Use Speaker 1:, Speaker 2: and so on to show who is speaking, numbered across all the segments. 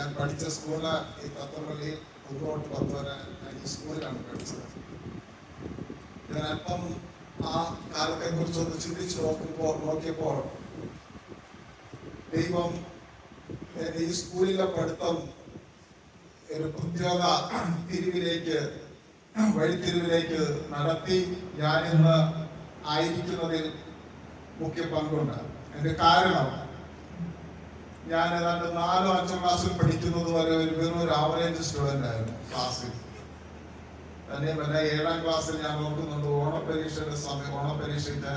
Speaker 1: ഞാൻ പഠിച്ച സ്കൂള് ഈ തത്തപ്പള്ളി മുന്നോട്ട് വന്നവരെ ഞാൻ ഈ സ്കൂളിലാണ് പഠിച്ചത്. ഞാൻ അല്പം ആ കാലത്തെ കുറിച്ചൊന്ന് ചിന്തിച്ച് നോക്കിയപ്പോൾ ദൈവം ഈ സ്കൂളിലെ പഠിത്തം ഒരു പ്രത്യേക വഴിത്തിരിവിലേക്ക് നടത്തി ഞാനിന്ന് ആയിരിക്കുന്നതിൽ മുഖ്യ പങ്കുണ്ട്. അതിന്റെ കാരണം ഞാൻ ഏതാണ്ട് 4-5 ക്ലാസ്സിൽ പഠിക്കുന്നത് വരെ വെറും ആവറേജ് സ്റ്റുഡൻ്റ് ആയിരുന്നു ക്ലാസ്സിൽ. തന്നെയുമല്ല 7ാം ക്ലാസ്സിൽ ഞാൻ നോക്കുന്നുണ്ട് ഓണപരീക്ഷയ്ക്ക്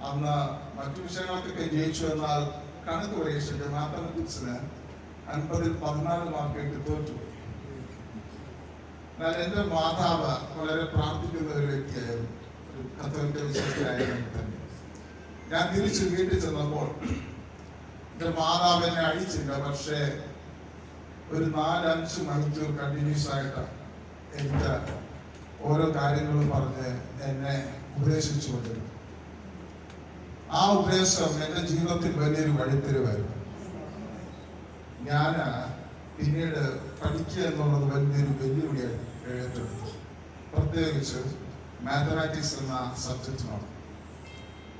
Speaker 1: അന്ന് മറ്റു വിഷയങ്ങൾക്കൊക്കെ ജയിച്ചു. എന്നാൽ കണക്ക് പരീക്ഷയ്ക്ക് മാത്തമാറ്റിക്സിന് 50-ൽ 14 മാർക്ക് കിട്ടി തോറ്റുപോയി. എന്നാൽ എൻ്റെ മാതാവ് വളരെ പ്രാർത്ഥിക്കുന്ന ഒരു വ്യക്തിയായിരുന്നു, ഒരു കത്തോലിക്ക വിശ്വാസിയായിരുന്നു തന്നെ. ഞാൻ തിരിച്ച് വീട്ടിൽ ചെന്നപ്പോൾ എൻ്റെ മാതാവ് എന്നെ അടിച്ചില്ല, പക്ഷേ ഒരു 4-5 മണിക്കൂർ കണ്ടിന്യൂസ് ആയിട്ട് എനിക്ക് ഓരോ കാര്യങ്ങളും പറഞ്ഞ് എന്നെ ഉപദേശിച്ചു കൊണ്ടിരുന്നു. ആ ഉപദേശം എൻ്റെ ജീവിതത്തിൽ വലിയൊരു വഴിത്തിരിവായിരുന്നു. ഞാൻ പിന്നീട് പഠിക്കുക എന്നുള്ളത് വലിയൊരു വെല്ലുവിളിയായി ഏറ്റെടുത്തു, പ്രത്യേകിച്ച് മാത്തമാറ്റിക്സ് എന്ന സബ്ജക്റ്റിനോട്.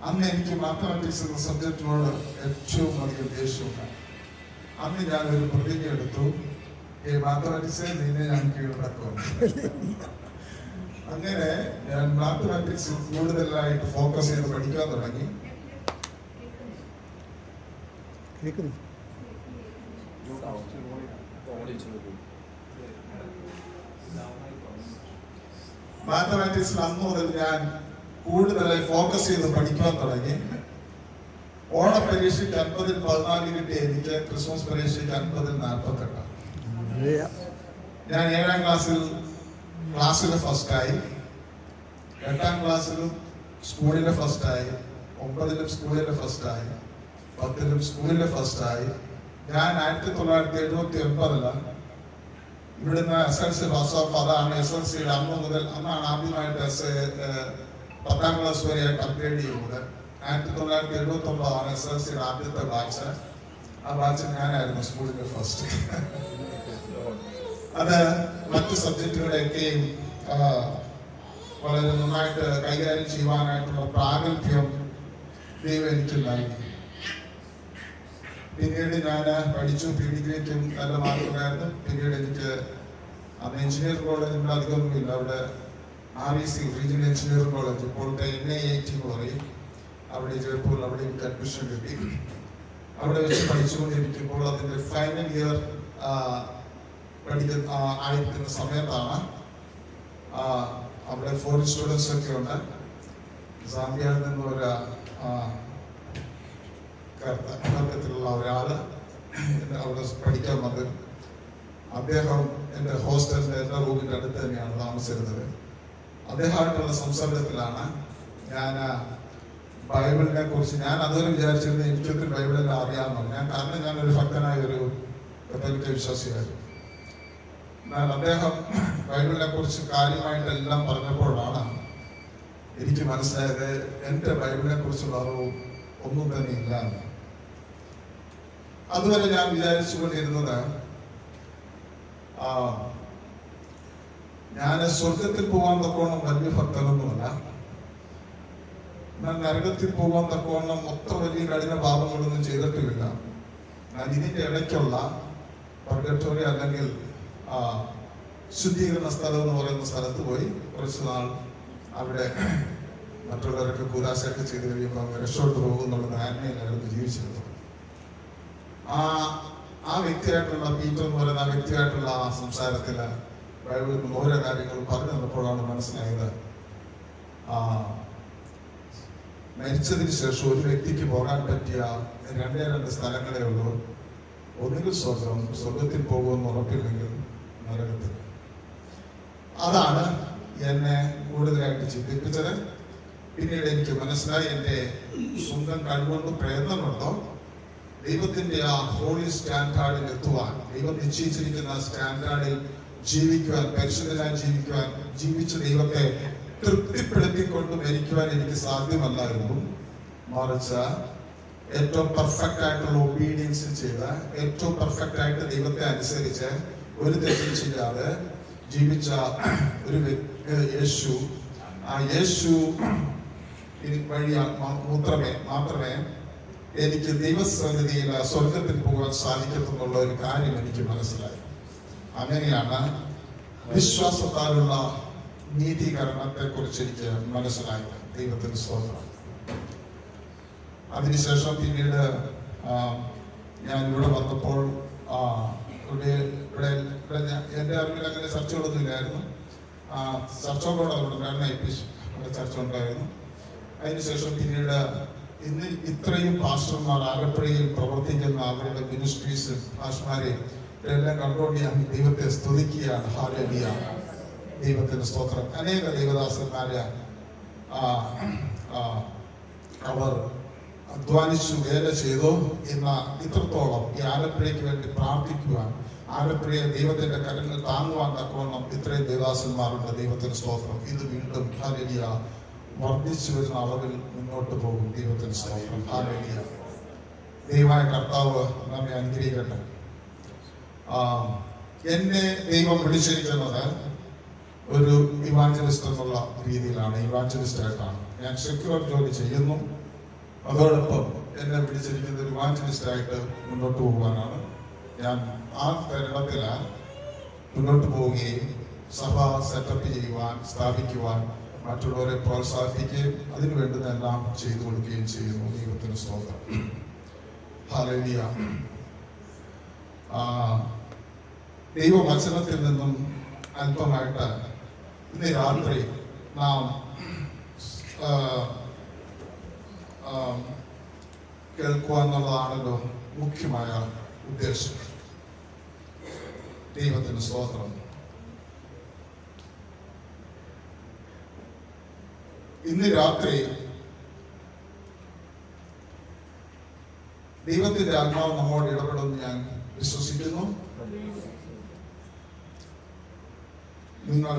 Speaker 1: അന്ന് എനിക്ക് മാത്തമാറ്റിക്സ് എന്ന സബ്ജക്റ്റിനോട് ഏറ്റവും വലിയ ദേഷ്യമുണ്ടായി. അന്ന് ഞാനൊരു പ്രതിജ്ഞ എടുത്തു, ഈ മാത്തമാറ്റിക്സ് നിന്നെ ഞാൻ കീഴടക്കുമെന്ന്. അങ്ങനെ ഞാൻ മാത്തമാറ്റിക്സ് കൂടുതലായിട്ട് ഫോക്കസ് ചെയ്ത് പഠിക്കാൻ തുടങ്ങി. മാത്തമാറ്റിക്സിൽ അന്ന് മുതൽ ഞാൻ കൂടുതലായി ഫോക്കസ് ചെയ്ത് പഠിക്കാൻ തുടങ്ങി. ഓണപരീക്ഷയ്ക്ക് 50-ൽ 14 കിട്ടിയ എനിക്ക് ക്രിസ്മസ് പരീക്ഷയ്ക്ക് 50-ൽ 48. ഞാൻ 7ാം ക്ലാസ്സിൽ ഫസ്റ്റായി, 8ാം ക്ലാസ്സിലും സ്കൂളിലെ ഫസ്റ്റായി, 9-ലും സ്കൂളിലെ ഫസ്റ്റായി, 10-ലും സ്കൂളിലെ ഫസ്റ്റായി. ഞാൻ 1979 ഇവിടുന്ന് SLC പാസ്സാകുമ്പോൾ അതാണ് SLC അന്നാണ് ആദ്യമായിട്ട് 10ാം ക്ലാസ് വരെ അപ്ഗ്രേഡ് ചെയ്യുന്നത്. 1979 SLC ആദ്യത്തെ ബാച്ച്. ആ ബാച്ച് ഞാനായിരുന്നു സ്കൂളിലെ ഫസ്റ്റ്. അത് മറ്റു സബ്ജക്റ്റുകളെയൊക്കെയും വളരെ നന്നായിട്ട് കൈകാര്യം ചെയ്യുവാനായിട്ടുള്ള പ്രാഗൽഭ്യം ദൈവം എനിക്ക് നൽകി. പിന്നീട് ഞാൻ പഠിച്ചു, ഡിഗ്രിക്കും നല്ല മാർക്കുണ്ടായിരുന്നു. പിന്നീട് എനിക്ക് അന്ന് എഞ്ചിനീയറിംഗ് കോളേജ് ഇവിടെ അധികമൊന്നുമില്ല, അവിടെ REC റീജിയണൽ എഞ്ചിനീയറിംഗ് കോളേജ്, ഇപ്പോഴത്തെ NIIT പറയും, അവിടെ ജയ്പൂരിൽ അവിടെ എനിക്ക് അഡ്മിഷൻ കിട്ടി. അവിടെ വെച്ച് പഠിച്ചുകൊണ്ടിരിക്കുമ്പോൾ അതിൻ്റെ ഫൈനൽ ഇയർ ആയിരിക്കുന്ന സമയത്താണ് അവിടെ ഫോറിൻ സ്റ്റുഡൻസ് ഒക്കെ ഉണ്ട്. സാമ്പിയയിൽ നിന്ന് വർഗത്തിലുള്ള ഒരാള് അവിടെ പഠിക്കാൻ വന്നത്. അദ്ദേഹം എൻ്റെ ഹോസ്റ്റലിൻ്റെ എൻ്റെ റൂമിൻ്റെ അടുത്ത് തന്നെയാണ് താമസിച്ചിരുന്നത്. അദ്ദേഹമായിട്ടുള്ള സംസാരത്തിലാണ് ഞാൻ ബൈബിളിനെ കുറിച്ച് ഞാൻ അതുവരെ വിചാരിച്ചിരുന്നത് എനിക്കൊത്തിരി ബൈബിളിനെ അറിയാമെന്നാണ്. കാരണം ഞാനൊരു ഭക്തനായ ഒരു കത്തോലിക്ക വിശ്വാസിയായിരുന്നു. എന്നാൽ അദ്ദേഹം ബൈബിളിനെ കുറിച്ച് കാര്യമായിട്ടെല്ലാം പറഞ്ഞപ്പോഴാണ് എനിക്ക് മനസ്സിലായത് എൻ്റെ ബൈബിളിനെ കുറിച്ചുള്ള അറിവ് ഒന്നും തന്നെ ഇല്ല എന്ന്. അതുവരെ ഞാൻ വിചാരിച്ചു കൊണ്ടിരുന്നത് ഞാൻ സ്വർഗത്തിൽ പോകാൻ തക്കോണം വലിയ ഭക്തനൊന്നുമല്ല, ഞാൻ നരകത്തിൽ പോകാൻ തക്കോണം മൊത്തം വലിയ കഠിന പാപങ്ങളൊന്നും ചെയ്തിട്ടുമില്ല. ഞാൻ ഇതിൻ്റെ ഇടയ്ക്കുള്ള പർഗറ്റോറി അല്ലെങ്കിൽ ശുദ്ധീകരണ സ്ഥലം എന്ന് പറയുന്ന സ്ഥലത്ത് പോയി കുറച്ച് നാൾ അവിടെ മറ്റുള്ളവരൊക്കെ കൂതാശയൊക്കെ ചെയ്ത് കഴിയുമ്പോൾ രക്ഷോട്ട് പോകുന്നുള്ള ധാരണയിലായിരുന്നു ജീവിച്ചിരുന്നത്. ആ വ്യക്തിയായിട്ടുള്ള പീറ്റർ എന്ന് പറയുന്ന ആ വ്യക്തിയായിട്ടുള്ള ആ സംസാരത്തിൽ ബൈബിളിൽ നിന്ന് ഓരോ കാര്യങ്ങളും പറഞ്ഞു തന്നപ്പോഴാണ് മനസ്സിലായത് മരിച്ചതിന് ശേഷം ഒരു വ്യക്തിക്ക് പോകാൻ പറ്റിയ 2 സ്ഥലങ്ങളേ ഉള്ളൂ. ഒന്നുകിൽ സ്വർഗത്തിൽ പോകുമെന്ന് ഉറപ്പില്ലെങ്കിൽ നരകത്തിൽ. അതാണ് എന്നെ കൂടുതലായിട്ട് ചിന്തിപ്പിച്ചത്. പിന്നീട് എനിക്ക് മനസ്സിലായി എൻ്റെ സ്വന്തം കഴിവുകൊണ്ട് പ്രയത്നമുണ്ടോ ദൈവത്തിന്റെ ആ ഹോളി സ്റ്റാൻഡേർഡിൽ എത്തുവാൻ, ദൈവം നിശ്ചയിച്ചിരിക്കുന്ന സ്റ്റാൻഡേർഡിൽ ജീവിക്കുവാൻ, പരിശുദ്ധനായി ജീവിക്കുവാൻ, ജീവിച്ച ദൈവത്തെ തൃപ്തിപ്പെടുത്തിക്കൊണ്ട് മരിക്കുവാൻ എനിക്ക് സാധ്യമല്ലായിരുന്നു. മറിച്ച് ഏറ്റവും പെർഫെക്റ്റ് ആയിട്ടുള്ള ഒബീഡിയൻസ് ചെയ്ത് ഏറ്റവും പെർഫെക്റ്റ് ആയിട്ട് ദൈവത്തെ അനുസരിച്ച് ഒരു തെറ്റും ചെയ്യാതെ ജീവിച്ച ഒരു യേശു, ആ യേശു വഴി മാത്രമേ എനിക്ക് ദൈവസന്നിധിയിൽ സ്വർഗത്തിൽ പോകാൻ സാധിക്കത്തുന്നുള്ള ഒരു കാര്യം എനിക്ക് മനസ്സിലായി. അങ്ങനെയാണ് വിശ്വാസത്താലുള്ള നീതീകരണത്തെ കുറിച്ച് എനിക്ക് മനസ്സിലായി. ദൈവത്തിന് സ്തോത്രം. അതിനുശേഷം പിന്നീട് ഞാൻ ഇവിടെ വന്നപ്പോൾ എൻ്റെ അറിവിൽ അങ്ങനെ ചർച്ചകളൊന്നും ഇല്ലായിരുന്നു. ചർച്ചകളോട് അവിടെ ചർച്ച ഉണ്ടായിരുന്നു. അതിനുശേഷം പിന്നീട് ഇന്ന് ഇത്രയും പാസ്റ്റർമാർ ആലപ്പുഴയിൽ പ്രവർത്തിക്കുന്ന അവരുടെ മിനിസ്ട്രീസ് പാസ്റ്റർമാരെ എല്ലാം കണ്ടുകൊണ്ട് ഞാൻ ദൈവത്തെ സ്തുതിക്കുകയാണ്. ഹല്ലേലൂയ, ദൈവത്തിന് സ്തോത്രം. അനേക ദൈവദാസന്മാരെ അവർ അധ്വാനിച്ചു വേല ചെയ്തു. ഇന്ന് ഇത്രത്തോളം ഈ ആലപ്പുഴയ്ക്ക് വേണ്ടി പ്രാർത്ഥിക്കുവാൻ, ആലപ്പുഴയെ ദൈവത്തിന്റെ കരങ്ങൾ താങ്ങുവാൻ തക്കവണ്ണം ഇത്രയും ദേവദാസന്മാരുണ്ട്. ദൈവത്തിന് സ്തോത്രം. ഇത് വീണ്ടും ഹല്ലേലൂയ വർദ്ധിച്ചു വരുന്ന അളവിൽ മുന്നോട്ട് പോകും. ദൈവത്തിന് സ്തോത്രം. ഹല്ലേലൂയ. ദൈവമായ കർത്താവ് നമ്മെ അനുഗ്രഹിക്കട്ടെ. എന്നെ ദൈവം വിളിച്ചിരിക്കുന്നത് ഒരു ഇവാഞ്ചലിസ്റ്റ് എന്നുള്ള രീതിയിലാണ്, ഇവാഞ്ചലിസ്റ്റ് ആയിട്ടാണ്. ഞാൻ സെക്യുലർ ജോലി ചെയ്യുന്നു. അതോടൊപ്പം എന്നെ വിളിച്ചിരിക്കുന്ന ഒരു ഇവാഞ്ചലിസ്റ്റ് ആയിട്ട് മുന്നോട്ട് പോകുവാനാണ്. ഞാൻ ആ തരണത്തിൽ മുന്നോട്ട് പോവുകയും സഭ സെറ്റപ്പ് ചെയ്യുവാൻ, സ്ഥാപിക്കുവാൻ, മറ്റുള്ളവരെ പ്രോത്സാഹിപ്പിക്കുകയും അതിനു വേണ്ടുന്നതെല്ലാം ചെയ്തു കൊടുക്കുകയും ചെയ്യുന്നു. ദൈവത്തിന് സ്തോത്രം. ഹല്ലേലൂയ. ദൈവവചനത്തിൽ നിന്നും അല്പമായിട്ട് ഇന്ന് രാത്രി നാം കേൾക്കുക എന്നുള്ളതാണല്ലോ മുഖ്യമായ ഉദ്ദേശം. ദൈവത്തിന് സ്തോത്രം. ഇന്ന് രാത്രി ദൈവത്തിന്റെ ആത്മാവ് നമ്മോട് ഇടപെടുമെന്ന് ഞാൻ വിശ്വസിക്കുന്നു. നിങ്ങൾ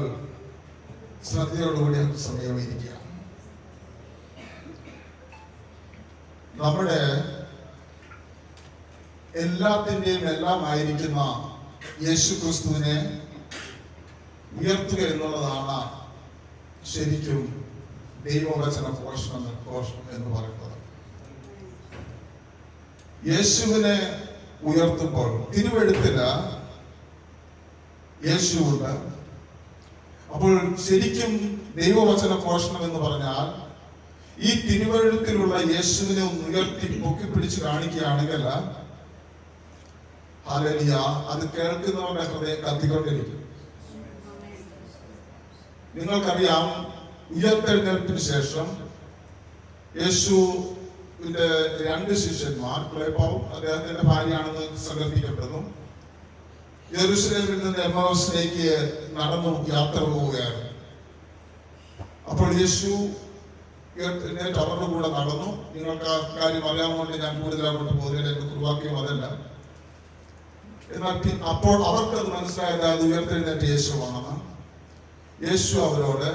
Speaker 1: ശ്രദ്ധയോടുകൂടി സമയമിരിക്കുക. നമ്മുടെ എല്ലാത്തിൻ്റെയും എല്ലാമായിരിക്കുന്ന യേശു ക്രിസ്തുവിനെ ഉയർത്തുക എന്നുള്ളതാണ് ശരിക്കും ദൈവവചന പോഷണം എന്ന് പറയുന്നത്. യേശുവിനെ ഉയർത്തുമ്പോൾ തിരുവെഴുത്തില് യേശുവുണ്ട്. അപ്പോൾ ശരിക്കും ദൈവവചന പോഷണം എന്ന് പറഞ്ഞാൽ ഈ തിരുവെഴുത്തിലുള്ള യേശുവിനെ ഉയർത്തി പൊക്കിപ്പിടിച്ച് കാണിക്കുകയാണെങ്കിൽ ഹല്ലേലൂയ, അത് കേൾക്കുന്നവരുടെ ഹൃദയം കത്തിക്കൊണ്ടിരിക്കും. നിങ്ങൾക്കറിയാം, ഉയർത്തെഴുന്നേൽപ്പിന് ശേഷം യേശുവിന്റെ 2 ശിഷ്യന്മാർ, ക്ലേപ്പാവും അദ്ദേഹത്തിന്റെ ഭാര്യയാണെന്ന് സങ്കല്പിക്കപ്പെടുന്നു, യെരൂശലേമിൽ നിന്ന് എമ്മൗസിലേക്ക് നടന്നു യാത്ര പോവുകയാണ്. അപ്പോൾ യേശു അവരുടെ കൂടെ നടന്നു. നിങ്ങൾക്ക് ആ കാര്യം അറിയാവുന്നതുകൊണ്ട് ഞാൻ കൂടുതൽ അങ്ങോട്ട് പോകുന്നില്ല. എന്റെ കുറുവാക്യം അതല്ല. എന്നാൽ അപ്പോൾ അവർക്കത് മനസ്സിലായത് അത് ഉയർത്തെഴുന്നേറ്റ യേശുവാണെന്ന്. യേശു അവരോട്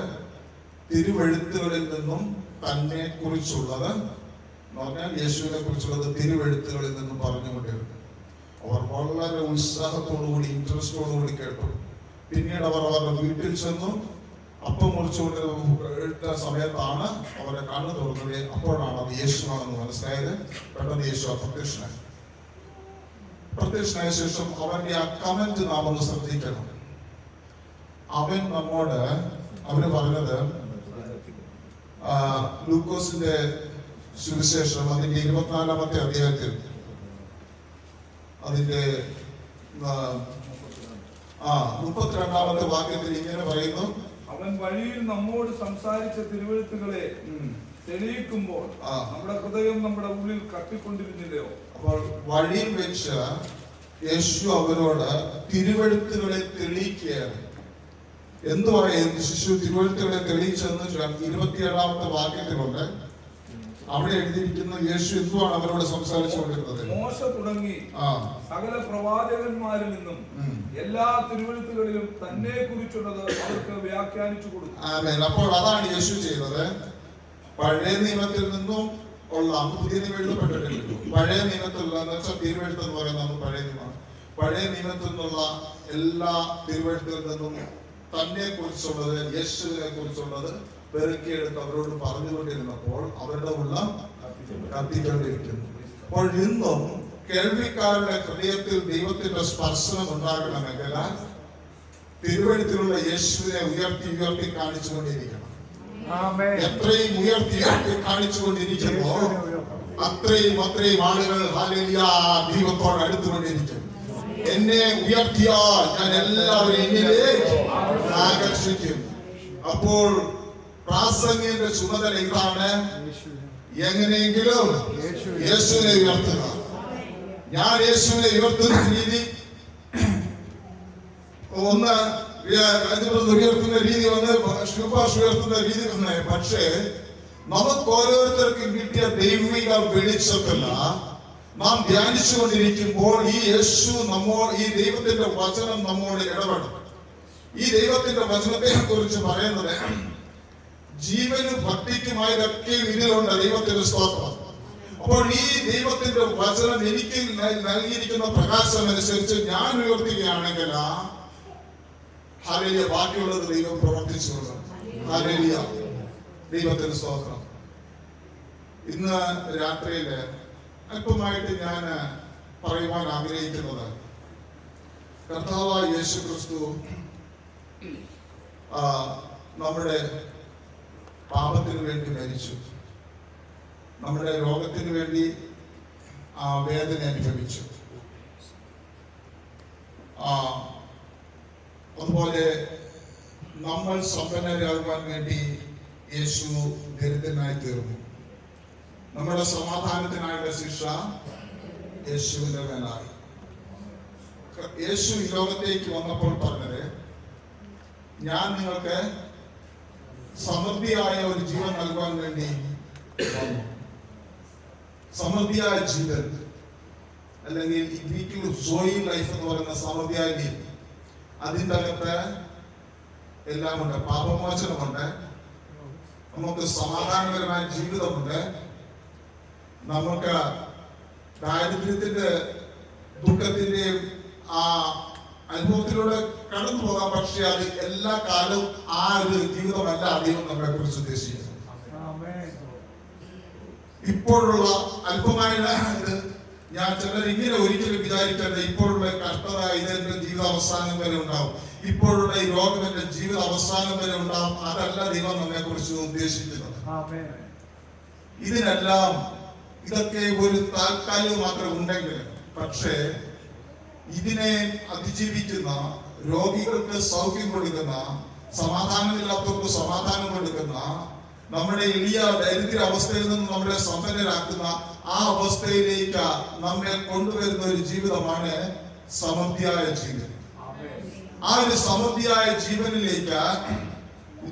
Speaker 1: തിരുവെഴുത്തുകളിൽ നിന്നും തന്നെ കുറിച്ചുള്ളത് എന്ന് പറഞ്ഞാൽ യേശുവിനെ കുറിച്ചുള്ളത് തിരുവെഴുത്തുകളിൽ നിന്നും പറഞ്ഞുകൊണ്ടിരുന്നു. അവർ വളരെ ഉത്സാഹത്തോടുകൂടി, ഇൻട്രസ്റ്റോടുകൂടി കേട്ടു. പിന്നീട് അവർ അവരുടെ വീട്ടിൽ ചെന്നു. അപ്പം മുറിച്ചുകൊണ്ട് സമയത്താണ് അവരെ കണ്ണു തുറന്നത്. അപ്പോഴാണ് അത് യേശുവാണെന്ന് മനസ്സിലായത്. പെട്ടെന്ന് യേശു പ്രത്യക്ഷനായ ശേഷം അവന്റെ ആ കമന്റ് നാം ഒന്ന് ശ്രദ്ധിക്കണം. അവൻ നമ്മോട് അവര് പറഞ്ഞത് ലൂക്കോസിന്റെ സുവിശേഷം അതിന്റെ 24-ാമത്തെ അധ്യായത്തിൽ അതിന്റെ 32-ാമത്തെ വാക്യത്തിൽ ഇങ്ങനെ പറയുന്നു:
Speaker 2: അവൻ വഴിയിൽ നമ്മോട് സംസാരിച്ച തിരുവെഴുത്തുകളെ തെളിയിക്കുമ്പോൾ നമ്മുടെ ഹൃദയം നമ്മുടെ ഉള്ളിൽ കത്തിക്കൊണ്ടിരുന്നില്ലയോ?
Speaker 1: അപ്പോൾ വഴിയിൽ വെച്ച് യേശു അവരോട് തിരുവെഴുത്തുകളെ തെളിയിക്കുകയാണ്. എന്തു പറയുന്നു? ശിശു തിരുവെഴുത്തുകളെ തെളിയിച്ചെന്ന് 27-ാമത്തെ വാക്യത്തിലുണ്ട്. അവിടെ എഴുതിയിരിക്കുന്ന യേശു എന്തുവാണ് അവരോട് സംസാരിച്ചുകൊണ്ടിരുന്നത്?
Speaker 2: മോശ തുടങ്ങി സകല പ്രവാചകന്മാരിൽ നിന്നും എല്ലാ തിരുവെഴുത്തുകളിലും തന്നെ കുറിച്ചുള്ളത് അവർക്ക് വ്യാഖ്യാനിച്ചു കൊടുത്തു.
Speaker 1: ആമേൻ. അപ്പോൾ അതാണ് യേശു ചെയ്തത്. പഴയ നിയമത്തിൽ നിന്നും ഉള്ള അന്ന് പുതിയ നിയമം എഴുതപ്പെട്ടിട്ടില്ലല്ലോ. പഴയ നിയമത്തിലുള്ള എന്ന് വെച്ചാൽ തിരുവെഴുത്ത് എന്ന് പറയുന്നത് പഴയ നിയമം. പഴയ നിയമത്തിൽ നിന്നുള്ള എല്ലാ തിരുവെഴുത്തിൽ നിന്നും തന്നെ കുറിച്ചുള്ളത്, യേശുവിനെ കുറിച്ചുള്ളത് പെറുക്കിയെടുത്ത് അവരോട് പറഞ്ഞുകൊണ്ടിരുന്നപ്പോൾ അവരുടെ ഉള്ളം കത്തിക്കൊണ്ടിരിക്കുന്നു. അപ്പോൾ ഇന്നും കേൾവിക്കാരുടെ ഹൃദയത്തിൽ ദൈവത്തിന്റെ സ്പർശനം ഉണ്ടാകണമെങ്കിൽ തിരുവെഴുത്തിലുള്ള യേശുവിനെ ഉയർത്തി ഉയർത്തി കാണിച്ചുകൊണ്ടിരിക്കണം. എത്രയും ഉയർത്തി ഉയർത്തി കാണിച്ചുകൊണ്ടിരിക്കുന്നു അത്രയും ആളുകൾ ഹല്ലേലൂയ ദൈവത്തോട് അടുത്തുകൊണ്ടിരിക്കും. എന്നെ ഉയർത്തിയാൽ ഞാൻ എല്ലാവരും എന്നിലേക്ക് ആകർഷിക്കും. അപ്പോൾ പ്രാസംഗികന്റെ ചുമതല ഇതാണ്, എങ്ങനെയെങ്കിലും യേശുവിനെ ഉയർത്തുക. ഞാൻ യേശുവിനെ ഉയർത്തുന്ന രീതി ഒന്ന് ഉയർത്തുന്ന രീതി വന്ന് ശുപാർശ ഉയർത്തുന്ന രീതി വന്ന്, പക്ഷേ നമുക്ക് ഓരോരുത്തർക്കും കിട്ടിയ ദൈവിക വെളിച്ചത്തില്ല നാം ധ്യാനിച്ചുകൊണ്ടിരിക്കുമ്പോൾ ഈ യേശു ഈ ദൈവത്തിന്റെ വചനം നമ്മോട് ഇടപെടും. ഈ ദൈവത്തിന്റെ വചനത്തെ കുറിച്ച് പറയുന്നത് ജീവനും ഭക്തിക്കുമായതൊക്കെ ഇതിലുണ്ട്. ദൈവത്തിന്റെ സ്തോത്രം. അപ്പോൾ ഈ ദൈവത്തിന്റെ വചനം എനിക്ക് നൽകിയിരിക്കുന്ന പ്രകാശം അനുസരിച്ച് ഞാൻ ഉയർത്തുകയാണെങ്കിൽ ഹല്ലേലൂയ ബാക്കിയുള്ളത് ദൈവം പ്രവർത്തിച്ചുകൊണ്ട്. ഹല്ലേലൂയ ദൈവത്തിന്റെ സ്തോത്രം. ഇന്ന് രാത്രിയില് അല്പമായിട്ട് ഞാൻ പറയുവാൻ ആഗ്രഹിക്കുന്നത്, കർത്താവായ യേശു ക്രിസ്തു നമ്മുടെ പാപത്തിന് വേണ്ടി മരിച്ചു, നമ്മുടെ രോഗത്തിന് വേണ്ടി വേദന അനുഭവിച്ചു. അതുപോലെ നമ്മൾ സമ്പന്നരാകുവാൻ വേണ്ടി യേശു ദരിദ്രനായി തീർന്നു. നമ്മുടെ സമാധാനത്തിനായുള്ള ശിക്ഷ യേശുവിന്റെ മേലായി. യേശു ഈ ലോകത്തേക്ക് വന്നപ്പോൾ പറഞ്ഞത്, ഞാൻ നിങ്ങൾക്ക് സമൃദ്ധിയായ ഒരു ജീവൻ നൽകാൻ വേണ്ടി വന്നു. സമൃദ്ധിയായ ജീവൻ, അല്ലെങ്കിൽ ഗ്രീക്കിൽ സോയി ലൈഫ് എന്ന് പറയുന്ന സമൃദ്ധിയായ ജീവൻ. അതിൻ്റെ അകത്ത് എല്ലാം ഉണ്ട്. പാപമോചനമുണ്ട്, നമുക്ക് സമാധാനപരമായ ജീവിതമുണ്ട്, നമുക്ക് ദാരിദ്ര്യത്തിന്റെ ദുഃഖത്തിന്റെയും അനുഭവത്തിലൂടെ കടന്നു പോകാം. പക്ഷെ അത് എല്ലാ കാലവും ആ ഒരു ജീവിതമല്ല ദൈവം നമ്മളെ കുറിച്ച് ഉദ്ദേശിക്കുന്നത്. ഇപ്പോഴുള്ള അല്പമായ ഞാൻ ചിലർ ഇങ്ങനെ ഒരിക്കലും വിചാരിക്കേണ്ട, ഇപ്പോഴുള്ള കഷ്ടത ഇതെന്റെ ജീവിത അവസാനം വരെ ഉണ്ടാവും, ഇപ്പോഴുള്ള ഈ രോഗം എന്റെ ജീവിത അവസാനം വരെ ഉണ്ടാവും. അതല്ല ദൈവം നമ്മെ കുറിച്ച് ഉദ്ദേശിക്കുന്നത്. ഇതിനെല്ലാം ഇതൊക്കെ ഒരു താൽക്കാലികം മാത്രം ഉണ്ടെങ്കിൽ, പക്ഷേ ഇതിനെ അതിജീവിക്കുന്ന, രോഗികൾക്ക് സൗഖ്യം കൊടുക്കുന്ന, സമാധാനമില്ലാത്തവർക്ക് സമാധാനം കൊടുക്കുന്ന, നമ്മുടെ എളിയ ദരിദ്ര അവസ്ഥയിൽ നിന്ന് നമ്മളെ സമ്പന്നരാക്കുന്ന ആ അവസ്ഥയിലേക്ക് നമ്മെ കൊണ്ടുവരുന്ന ഒരു ജീവിതമാണ് സമൃദ്ധിയായ ജീവൻ. ആ ഒരു സമൃദ്ധിയായ ജീവനിലേക്ക്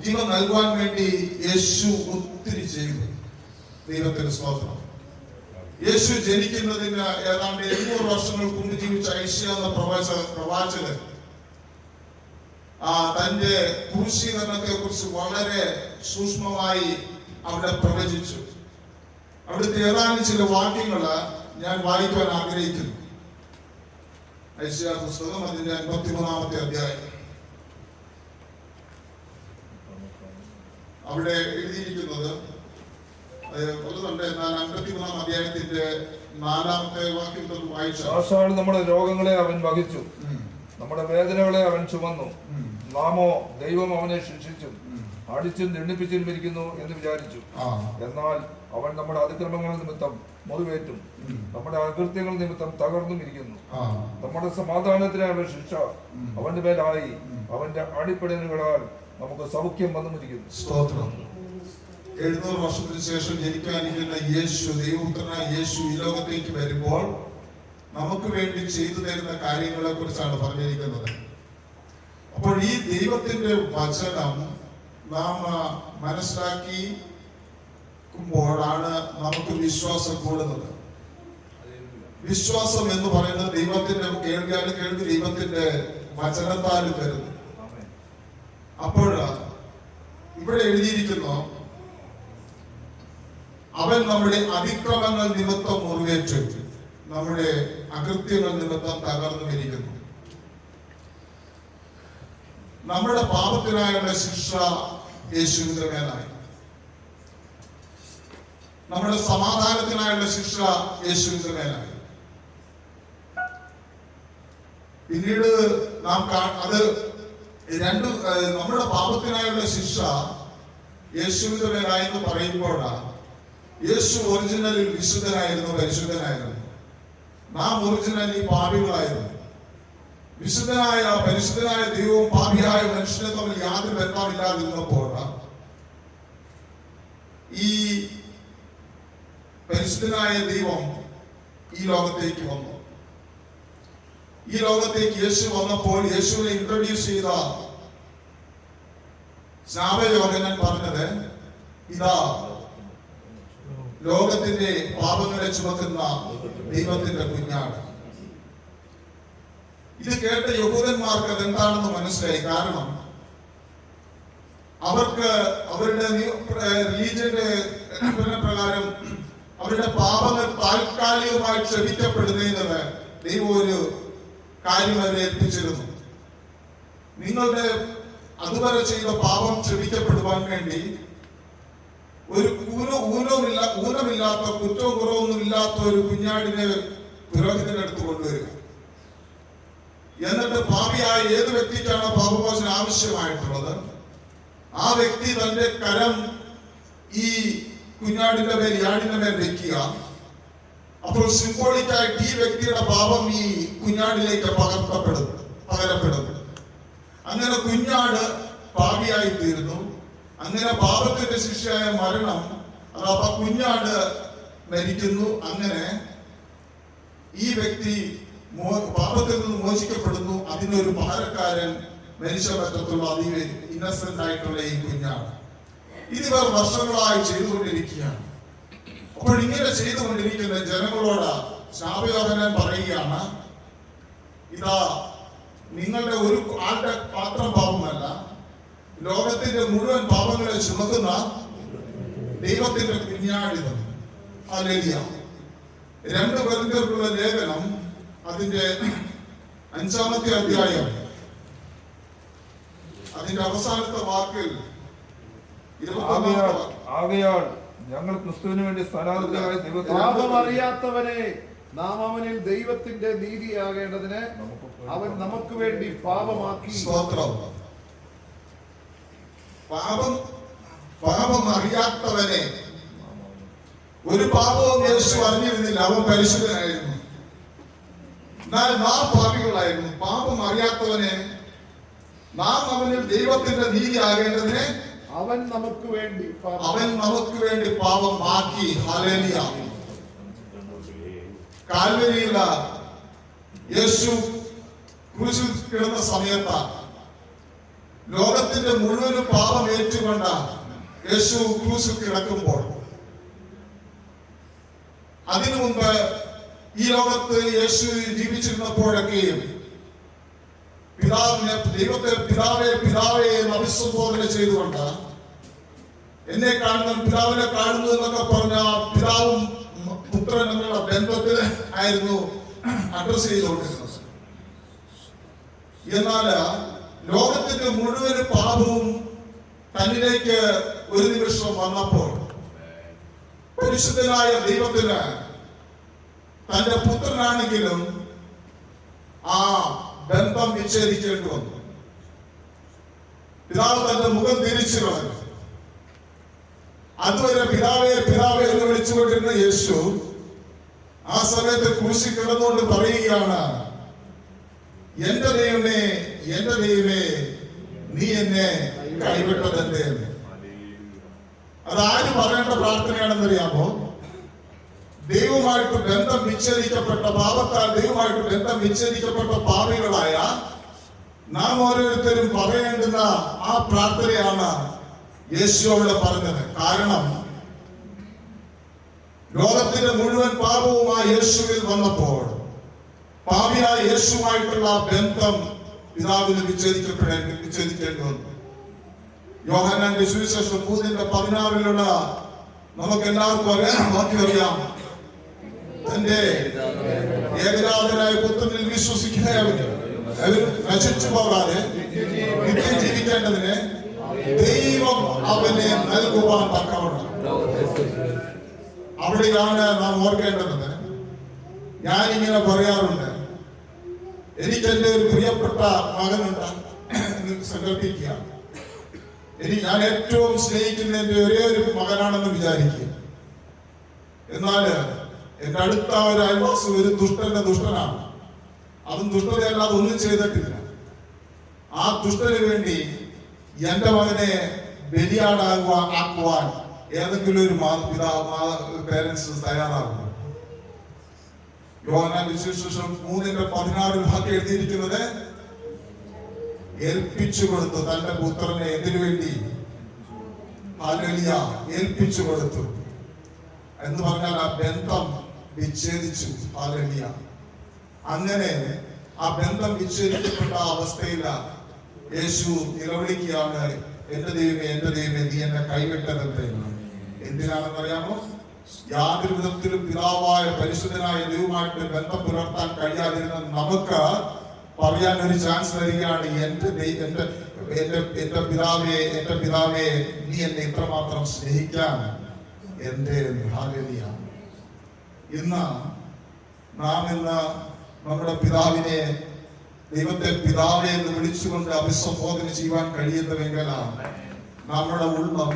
Speaker 1: ജീവൻ നൽകുവാൻ വേണ്ടി യേശു ഒത്തിരി ചെയ്തു. ദൈവത്തിന് സ്തോത്രം. യേശു ജനിക്കുന്നതിന് ഏതാണ്ട് 800 വർഷങ്ങൾക്ക് മുമ്പ് ജീവിച്ച ഐശ്യ എന്ന പ്രവാചകൻ തന്റെ ക്രൂശീകരണത്തെ കുറിച്ച് വളരെ സൂക്ഷ്മമായി അവിടെ പ്രവചിച്ചു. അവിടുത്തെ ഏതാനും ചില വാക്യങ്ങൾ ഞാൻ വായിക്കുവാൻ ആഗ്രഹിക്കുന്നു. ഐശ്യ പുസ്തകം അതിന്റെ 53-ാമത്തെ അധ്യായം. അവിടെ എഴുതിയിരിക്കുന്നത് എന്നാൽ 53-ാം അധ്യായത്തിന്റെ 4-ാമത്തെ വാക്യം വായിച്ചു.
Speaker 2: നമ്മുടെ രോഗങ്ങളെ അവൻ വഹിച്ചു, നമ്മുടെ വേദനകളെ അവൻ ചുമന്നു. നാമോ ദൈവം അവനെ ശിക്ഷിച്ചും അടിച്ചും ദണ്ഡിപ്പിച്ചും ഇരിക്കുന്നു എന്ന് വിചാരിച്ചു. എന്നാൽ അവൻ നമ്മുടെ അതിക്രമങ്ങൾ നിമിത്തം മുറിവേറ്റും നമ്മുടെ അകൃത്യങ്ങൾ നിമിത്തം തകർന്നും ഇരിക്കുന്നു. നമ്മുടെ സമാധാനത്തിനായുള്ള ശിക്ഷ അവന്റെ മേലായി, അവന്റെ അടിപ്പിടലുകളാൽ നമുക്ക് സൗഖ്യം വന്നുമിരിക്കുന്നു.
Speaker 1: സ്തോത്രം. 700 വർഷത്തിന് ശേഷം ജനിക്കാനിരിക്കുന്ന യേശു, ദൈവപുത്രനായ യേശു ഈ ലോകത്തേക്ക് വരുമ്പോൾ നമുക്ക് വേണ്ടി ചെയ്തു തരുന്ന കാര്യങ്ങളെ കുറിച്ചാണ് പറഞ്ഞിരിക്കുന്നത്. അപ്പോൾ ഈ ദൈവത്തിന്റെ വചനം നാം മനസ്സിലാക്കിക്കുമ്പോഴാണ് നമുക്ക് വിശ്വാസം കൂടുന്നത്. വിശ്വാസം എന്ന് പറയുന്നത് ദൈവത്തിന്റെ കേൾവി ദൈവത്തിന്റെ വചനത്താൽ വരുന്നു. അപ്പോൾ ഇവിടെ എഴുതിയിരിക്കുന്നു, അവൻ നമ്മുടെ അതിക്രമങ്ങൾ നിമിത്തം മുറിവേറ്റു, നമ്മുടെ അകൃത്യങ്ങൾ നിമിത്തം തകർന്നു ഇരിക്കുന്നു. നമ്മുടെ പാപത്തിനായുള്ള ശിക്ഷ യേശുവിന്റെ മേലായി, നമ്മുടെ സമാധാനത്തിനായുള്ള ശിക്ഷ യേശുവിന്റെ മേലായി. പിന്നീട് നാം അത് രണ്ടും, നമ്മുടെ പാപത്തിനായുള്ള ശിക്ഷ യേശുവിന്റെ മേലായി എന്ന് പറയുമ്പോഴാണ് യേശു ഒറിജിനലിൽ വിശുദ്ധനായിരുന്നു, പരിശുദ്ധനായിരുന്നു. നാം ഒറിജിനലി പാപികളായിരുന്നു. വിശുദ്ധനായ പരിശുദ്ധനായ ദൈവവും പാപിയായ മനുഷ്യനെ തമ്മിൽ യാതൊരു ബന്ധമില്ലാതിരുന്നപ്പോൾ ഈ പരിശുദ്ധനായ ദൈവം ഈ ലോകത്തേക്ക് വന്നു. ഈ ലോകത്തേക്ക് യേശു വന്നപ്പോൾ യേശുവിനെ ഇൻട്രൊഡ്യൂസ് ചെയ്ത സ്നാപകയോഹന്നാൻ പറഞ്ഞത്, ഇതാ ലോകത്തിന്റെ പാപങ്ങളെ ചുമക്കുന്ന ദൈവത്തിന്റെ കുഞ്ഞാട്. ഇത് കേട്ട യഹൂദന്മാർക്ക് അതെന്താണെന്ന് മനസ്സിലായി. കാരണം അവർക്ക് അവരുടെ റിലീജിയന്റെ പ്രകാരം അവരുടെ പാപങ്ങൾ താൽക്കാലികമായി ക്ഷമിക്കപ്പെടുന്നതിന് ദൈവം ഒരു കാര്യം അവരെ ഏൽപ്പിച്ചിരുന്നു. നിങ്ങളുടെ അതുവരെ ചെയ്ത പാപം ക്ഷമിക്കപ്പെടുവാൻ വേണ്ടി ഒരു ഊനമില്ലാത്ത കുറ്റവും കുറവൊന്നും ഇല്ലാത്ത ഒരു കുഞ്ഞാടിനെ പുരോഹിതന്റെ അടുത്ത് കൊണ്ടുവരിക. എന്നിട്ട് പാപിയായ ഏത് വ്യക്തിക്കാണ് പാപമോചനം ആവശ്യമായിട്ടുള്ളത്, ആ വ്യക്തി തന്റെ കരം ഈ കുഞ്ഞാടിന്റെ മേൽ, യാടിന്റെ മേൽ വെക്കുക. അപ്പോൾ സിംബോളിക്കായിട്ട് ഈ വ്യക്തിയുടെ പാപം ഈ കുഞ്ഞാടിലേക്ക് പകരപ്പെടും. അങ്ങനെ കുഞ്ഞാട് പാപിയായി തീരുന്നു. അങ്ങനെ പാപത്തിന്റെ ശിക്ഷയായ മരണം, അഥവാ കുഞ്ഞാട് മരിക്കുന്നു. അങ്ങനെ ഈ വ്യക്തി പാപത്തിൽ നിന്ന് മോചിക്കപ്പെടുന്നു. അതിനൊരു പകരക്കാരൻ മനുഷ്യ പറ്റത്തുള്ള ഇന്നസെന്റ് ആയിട്ടുള്ള ഈ കുഞ്ഞാട്. ഇതിവർ വർഷങ്ങളായി ചെയ്തുകൊണ്ടിരിക്കുകയാണ്. അപ്പോൾ ഇങ്ങനെ ചെയ്തുകൊണ്ടിരിക്കുന്ന ജനങ്ങളോട് സ്നാപകയോഹന്നാൻ പറയുകയാണ്, ഇതാ നിങ്ങളുടെ ഒരു ആളുടെ മാത്രം പാപമല്ല, ലോകത്തിന്റെ മുഴുവൻ പാപങ്ങളെ ചുമക്കുന്ന ദൈവത്തിന്റെ കുഞ്ഞാടിത്. ഹല്ലേലൂയ. 2 കൊരിന്ത്യർക്കുള്ള ലേഖനം അതിന്റെ 5-ാമത്തെ അധ്യായം അതിന്റെ അവസാനത്തെ വാക്കിൽ
Speaker 2: ആകയാൽ ഞങ്ങൾ ക്രിസ്തുവിന് വേണ്ടി സ്ഥാനാർത്ഥികളായി
Speaker 3: പാപമറിയാത്തവനെ നാം അവനിൽ ദൈവത്തിന്റെ നീതിയാകേണ്ടതിന് അവൻ നമുക്ക് വേണ്ടി പാപമാക്കി.
Speaker 1: സ്തോത്രം. പാപം അറിയാത്തവനെ, ഒരു പാപവും യേശു അറിഞ്ഞിരുന്നില്ല. അവൻ പരിശുദ്ധനായിരുന്നു. എന്നാൽ നാം പാപികളായിരുന്നു. പാപം അറിയാത്തവനെ നാം അവനിൽ ദൈവത്തിന്റെ നീതി ആകേണ്ടതിന്
Speaker 3: അവൻ നമുക്ക് വേണ്ടി
Speaker 1: പാപമാക്കി. ഹല്ലേലൂയ. കാൽവരിയിൽ യേശു ക്രൂശിൽ കിടന്ന സമയത്ത് ലോകത്തിന്റെ മുഴുവൻ പാപം ഏറ്റുകൊണ്ട് യേശു ക്രൂശിൽ കിടക്കുമ്പോൾ, അതിനു മുമ്പ് ഈ ലോകത്ത് യേശു ജീവിച്ചിരുന്നപ്പോഴൊക്കെയും ദൈവത്തെ പിതാവേ എന്ന് അഭിസംബോധന ചെയ്തുകൊണ്ട്, എന്നെ കാണുന്ന പിതാവിനെ കാണുന്നു എന്നൊക്കെ പറഞ്ഞ പിതാവും പുത്രൻ എന്നുള്ള ബന്ധത്തിൽ ആയിരുന്നു അഡ്രസ് ചെയ്തുകൊണ്ടിരുന്നത്. എന്നാൽ ലോകത്തിന്റെ മുഴുവൻ പാപവും തന്നിലേക്ക് ഒരു നിമിഷം വന്നപ്പോൾ പരിശുദ്ധനായ ദൈവത്തിന് തന്റെ പുത്രനാണെങ്കിലും ആ ബന്ധം വിച്ഛേദിക്കേണ്ടി വന്നു. പിതാവ് തന്റെ മുഖം തിരിച്ചു കളഞ്ഞു. അതുവരെ പിതാവേ എന്ന് വിളിച്ചുകൊണ്ടിരുന്ന യേശു ആ സമയത്ത് ക്രൂശിൽ കിടന്നുകൊണ്ട് പറയുകയാണ്, എന്റെ ദൈവമേ നീ എന്നെ കൈവിട്ടതെന്തേ. അതാര് പറയേണ്ട പ്രാർത്ഥനയാണെന്നറിയാമോ? ദൈവമായിട്ട് ബന്ധം വിച്ഛേദിക്കപ്പെട്ട പാപത്താൽ ദൈവമായിട്ട് ബന്ധം വിച്ഛേദിക്കപ്പെട്ട പാപികളായ നാം ഓരോരുത്തരും പറയേണ്ടുന്ന ആ പ്രാർത്ഥനയാണ് യേശു അവിടെ പറഞ്ഞത്. കാരണം ലോകത്തിന്റെ മുഴുവൻ പാപവും ആ യേശുവിൽ വന്നപ്പോൾ പാപിയായ യേശുവായിട്ടുള്ള ബന്ധം പിതാവിന് വിച്ഛേദിക്കേണ്ടി വന്നു. യോഹന്നാന്റെ സുവിശേഷം 3:16 നമുക്ക് എല്ലാവർക്കും അറിയാം തന്റെ ഏകജാതനായ പുത്രനിൽ വിശ്വസിക്കുന്നവന് അവരും നശിച്ചു പോകാതെ നിത്യം ജീവിക്കേണ്ടതിന് ദൈവം അവനെ നൽകുവാൻ തക്കവണ്ണം. അവിടെയാണ് നാം ഓർക്കേണ്ടത്. ഞാനിങ്ങനെ പറയാറുണ്ട്, എനിക്ക് എന്റെ ഒരു പ്രിയപ്പെട്ട മകനുണ്ട് എന്ന് സങ്കല്പിക്കുക. ഞാൻ ഏറ്റവും സ്നേഹിക്കുന്ന എന്റെ ഒരേ ഒരു മകനാണെന്ന് വിചാരിക്കുക. എന്നാൽ എന്റെ അടുത്ത ഒരു അയൽവാസി ഒരു ദുഷ്ടനാണ്. അതും ദുഷ്ടതയല്ലാതെ ഒന്നും ചെയ്തിട്ടില്ല. ആ ദുഷ്ടന് വേണ്ടി എന്റെ മകനെ ബലിയാടാക്കുവാൻ ഏതെങ്കിലും ഒരു പേരൻസ് തയ്യാറാകും. യോഹന്നാൻ സുവിശേഷം 3:16 എഴുതിയിരിക്കുന്നത്, ഏൽപ്പിച്ചു കൊടുത്തു തന്റെ പുത്രനെ എന്തിനു വേണ്ടി? ഹല്ലേലൂയ, ഏൽപ്പിച്ചു കൊടുത്തു എന്ന് പറഞ്ഞാൽ ആ ബന്ധം വിച്ഛേദിച്ചു. ഹല്ലേലൂയ. അങ്ങനെ ആ ബന്ധം വിച്ഛേദിക്കപ്പെട്ട അവസ്ഥയിൽ യേശു നിലവിളിക്കുകയാണ്, എന്റെ ദൈവമേ നീ എന്നെ കൈവിട്ടതെന്ന്. എന്തിനാണെന്നറിയാമോ? യാതൊരു വിധത്തിലും പിതാവായ പരിശുദ്ധനായ ദൈവമായിട്ട് ബന്ധം പുലർത്താൻ കഴിയാതിരുന്ന നമുക്ക് പറയാൻ ഒരു ചാൻസ് തരികയാണ്, എന്റെ പിതാവേ നീ എന്നെ ഇത്രമാത്രം സ്നേഹിക്കാൻ എന്റെ. ഹല്ലേലൂയ. നാം ഇന്ന് നമ്മുടെ പിതാവിനെ, ദൈവത്തെ പിതാവെ എന്ന് വിളിച്ചുകൊണ്ട് അഭിസംബോധന ചെയ്യുവാൻ കഴിയുന്നുവെങ്കിൽ നമ്മുടെ ഉള്ളം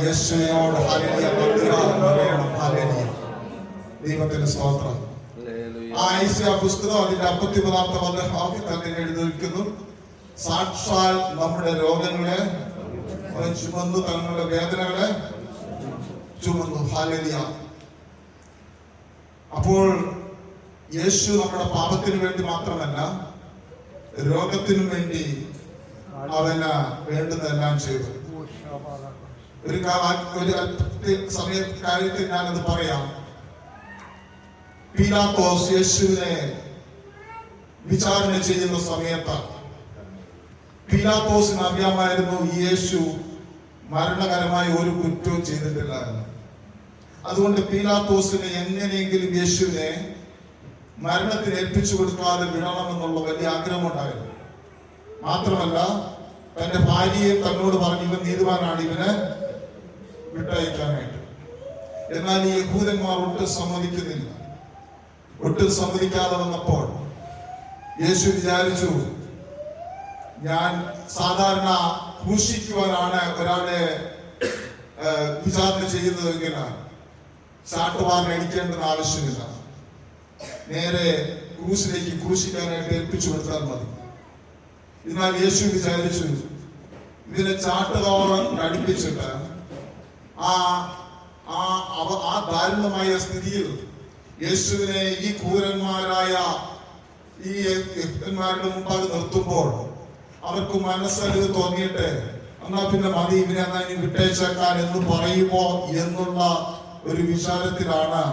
Speaker 1: യേശുവിനോട് ദൈവത്തിന്റെ സ്തോത്രം. ആ ഐസിയ പുസ്തകം അതിന്റെ 59-ാമത്തെ തന്നെ എഴുതിയിരിക്കുന്നു, സാക്ഷാൽ നമ്മുടെ രോഗങ്ങളെ ചുമന്നു, തങ്ങളുടെ വേദനകളെ ചുമന്നു. ഹല്ലേലൂയ. അപ്പോൾ യേശു നമ്മുടെ പാപത്തിന് വേണ്ടി മാത്രമല്ല, രോഗത്തിനും വേണ്ടി അവന് വേണ്ടുന്നതെല്ലാം ചെയ്തു. ഒരു കാര്യത്തിൽ ഞാനത് പറയാം. പീലാത്തോസ് യേശുവിനെ വിചാരണ ചെയ്യുന്ന സമയത്ത് പീലാത്തോസിന് അറിയാമായിരുന്നു യേശു മരണകരമായ ഒരു കുറ്റവും ചെയ്തിട്ടില്ല എന്ന്. അതുകൊണ്ട് പീലാത്തോസിന് എങ്ങനെയെങ്കിലും യേശുവിനെ മരണത്തിന് ഏൽപ്പിച്ചു കൊടുക്കാതെ വിടണമെന്നുള്ള വലിയ ആഗ്രഹമുണ്ടായിരുന്നു. മാത്രമല്ല തന്റെ ഭാര്യയെ തന്നോട് പറഞ്ഞു, ഇവൻ നീതിമാനാണ്, ഇവനെ വിട്ടയക്കാനായിട്ട്. എന്നാൽ ഈ യഹൂദന്മാർ ഒട്ടും സമ്മതിക്കാതെ വന്നപ്പോൾ യേശു വിചാരിച്ചു, ഞാൻ സാധാരണ ക്രൂശിക്കുവാനാണ് ഒരാളെ വിചാരണ ചെയ്യുന്നതെങ്കിൽ ചാട്ടുവാറിന് അടിക്കേണ്ടെന്ന് ആവശ്യമില്ല, നേരെ ക്രൂശിലേക്ക് ക്രൂശിക്കാനായിട്ട് ഏൽപ്പിച്ചു കൊടുത്താൽ മതി. എന്നാൽ യേശു വിചാരിച്ചു, ഇതിനെ ചാട്ടുകാരൻ അടുപ്പിച്ചിട്ട് ആ ദാരുണമായ സ്ഥിതിയിൽ യേശുവിനെ ഈ ക്രൂരന്മാരായ ഈ യഹൂദന്മാരുടെ മുമ്പാകെ നിർത്തുമ്പോൾ അവർക്ക് മനസ്സലിവ് തോന്നിയിട്ട് എന്നാ പിന്നെ മതി, ഇവനെ എന്നാ ഇനി വിട്ടേച്ചേക്കാൻ എന്ന് പറയുമോ എന്നുള്ള ഒരു വിചാരത്തിലാണ്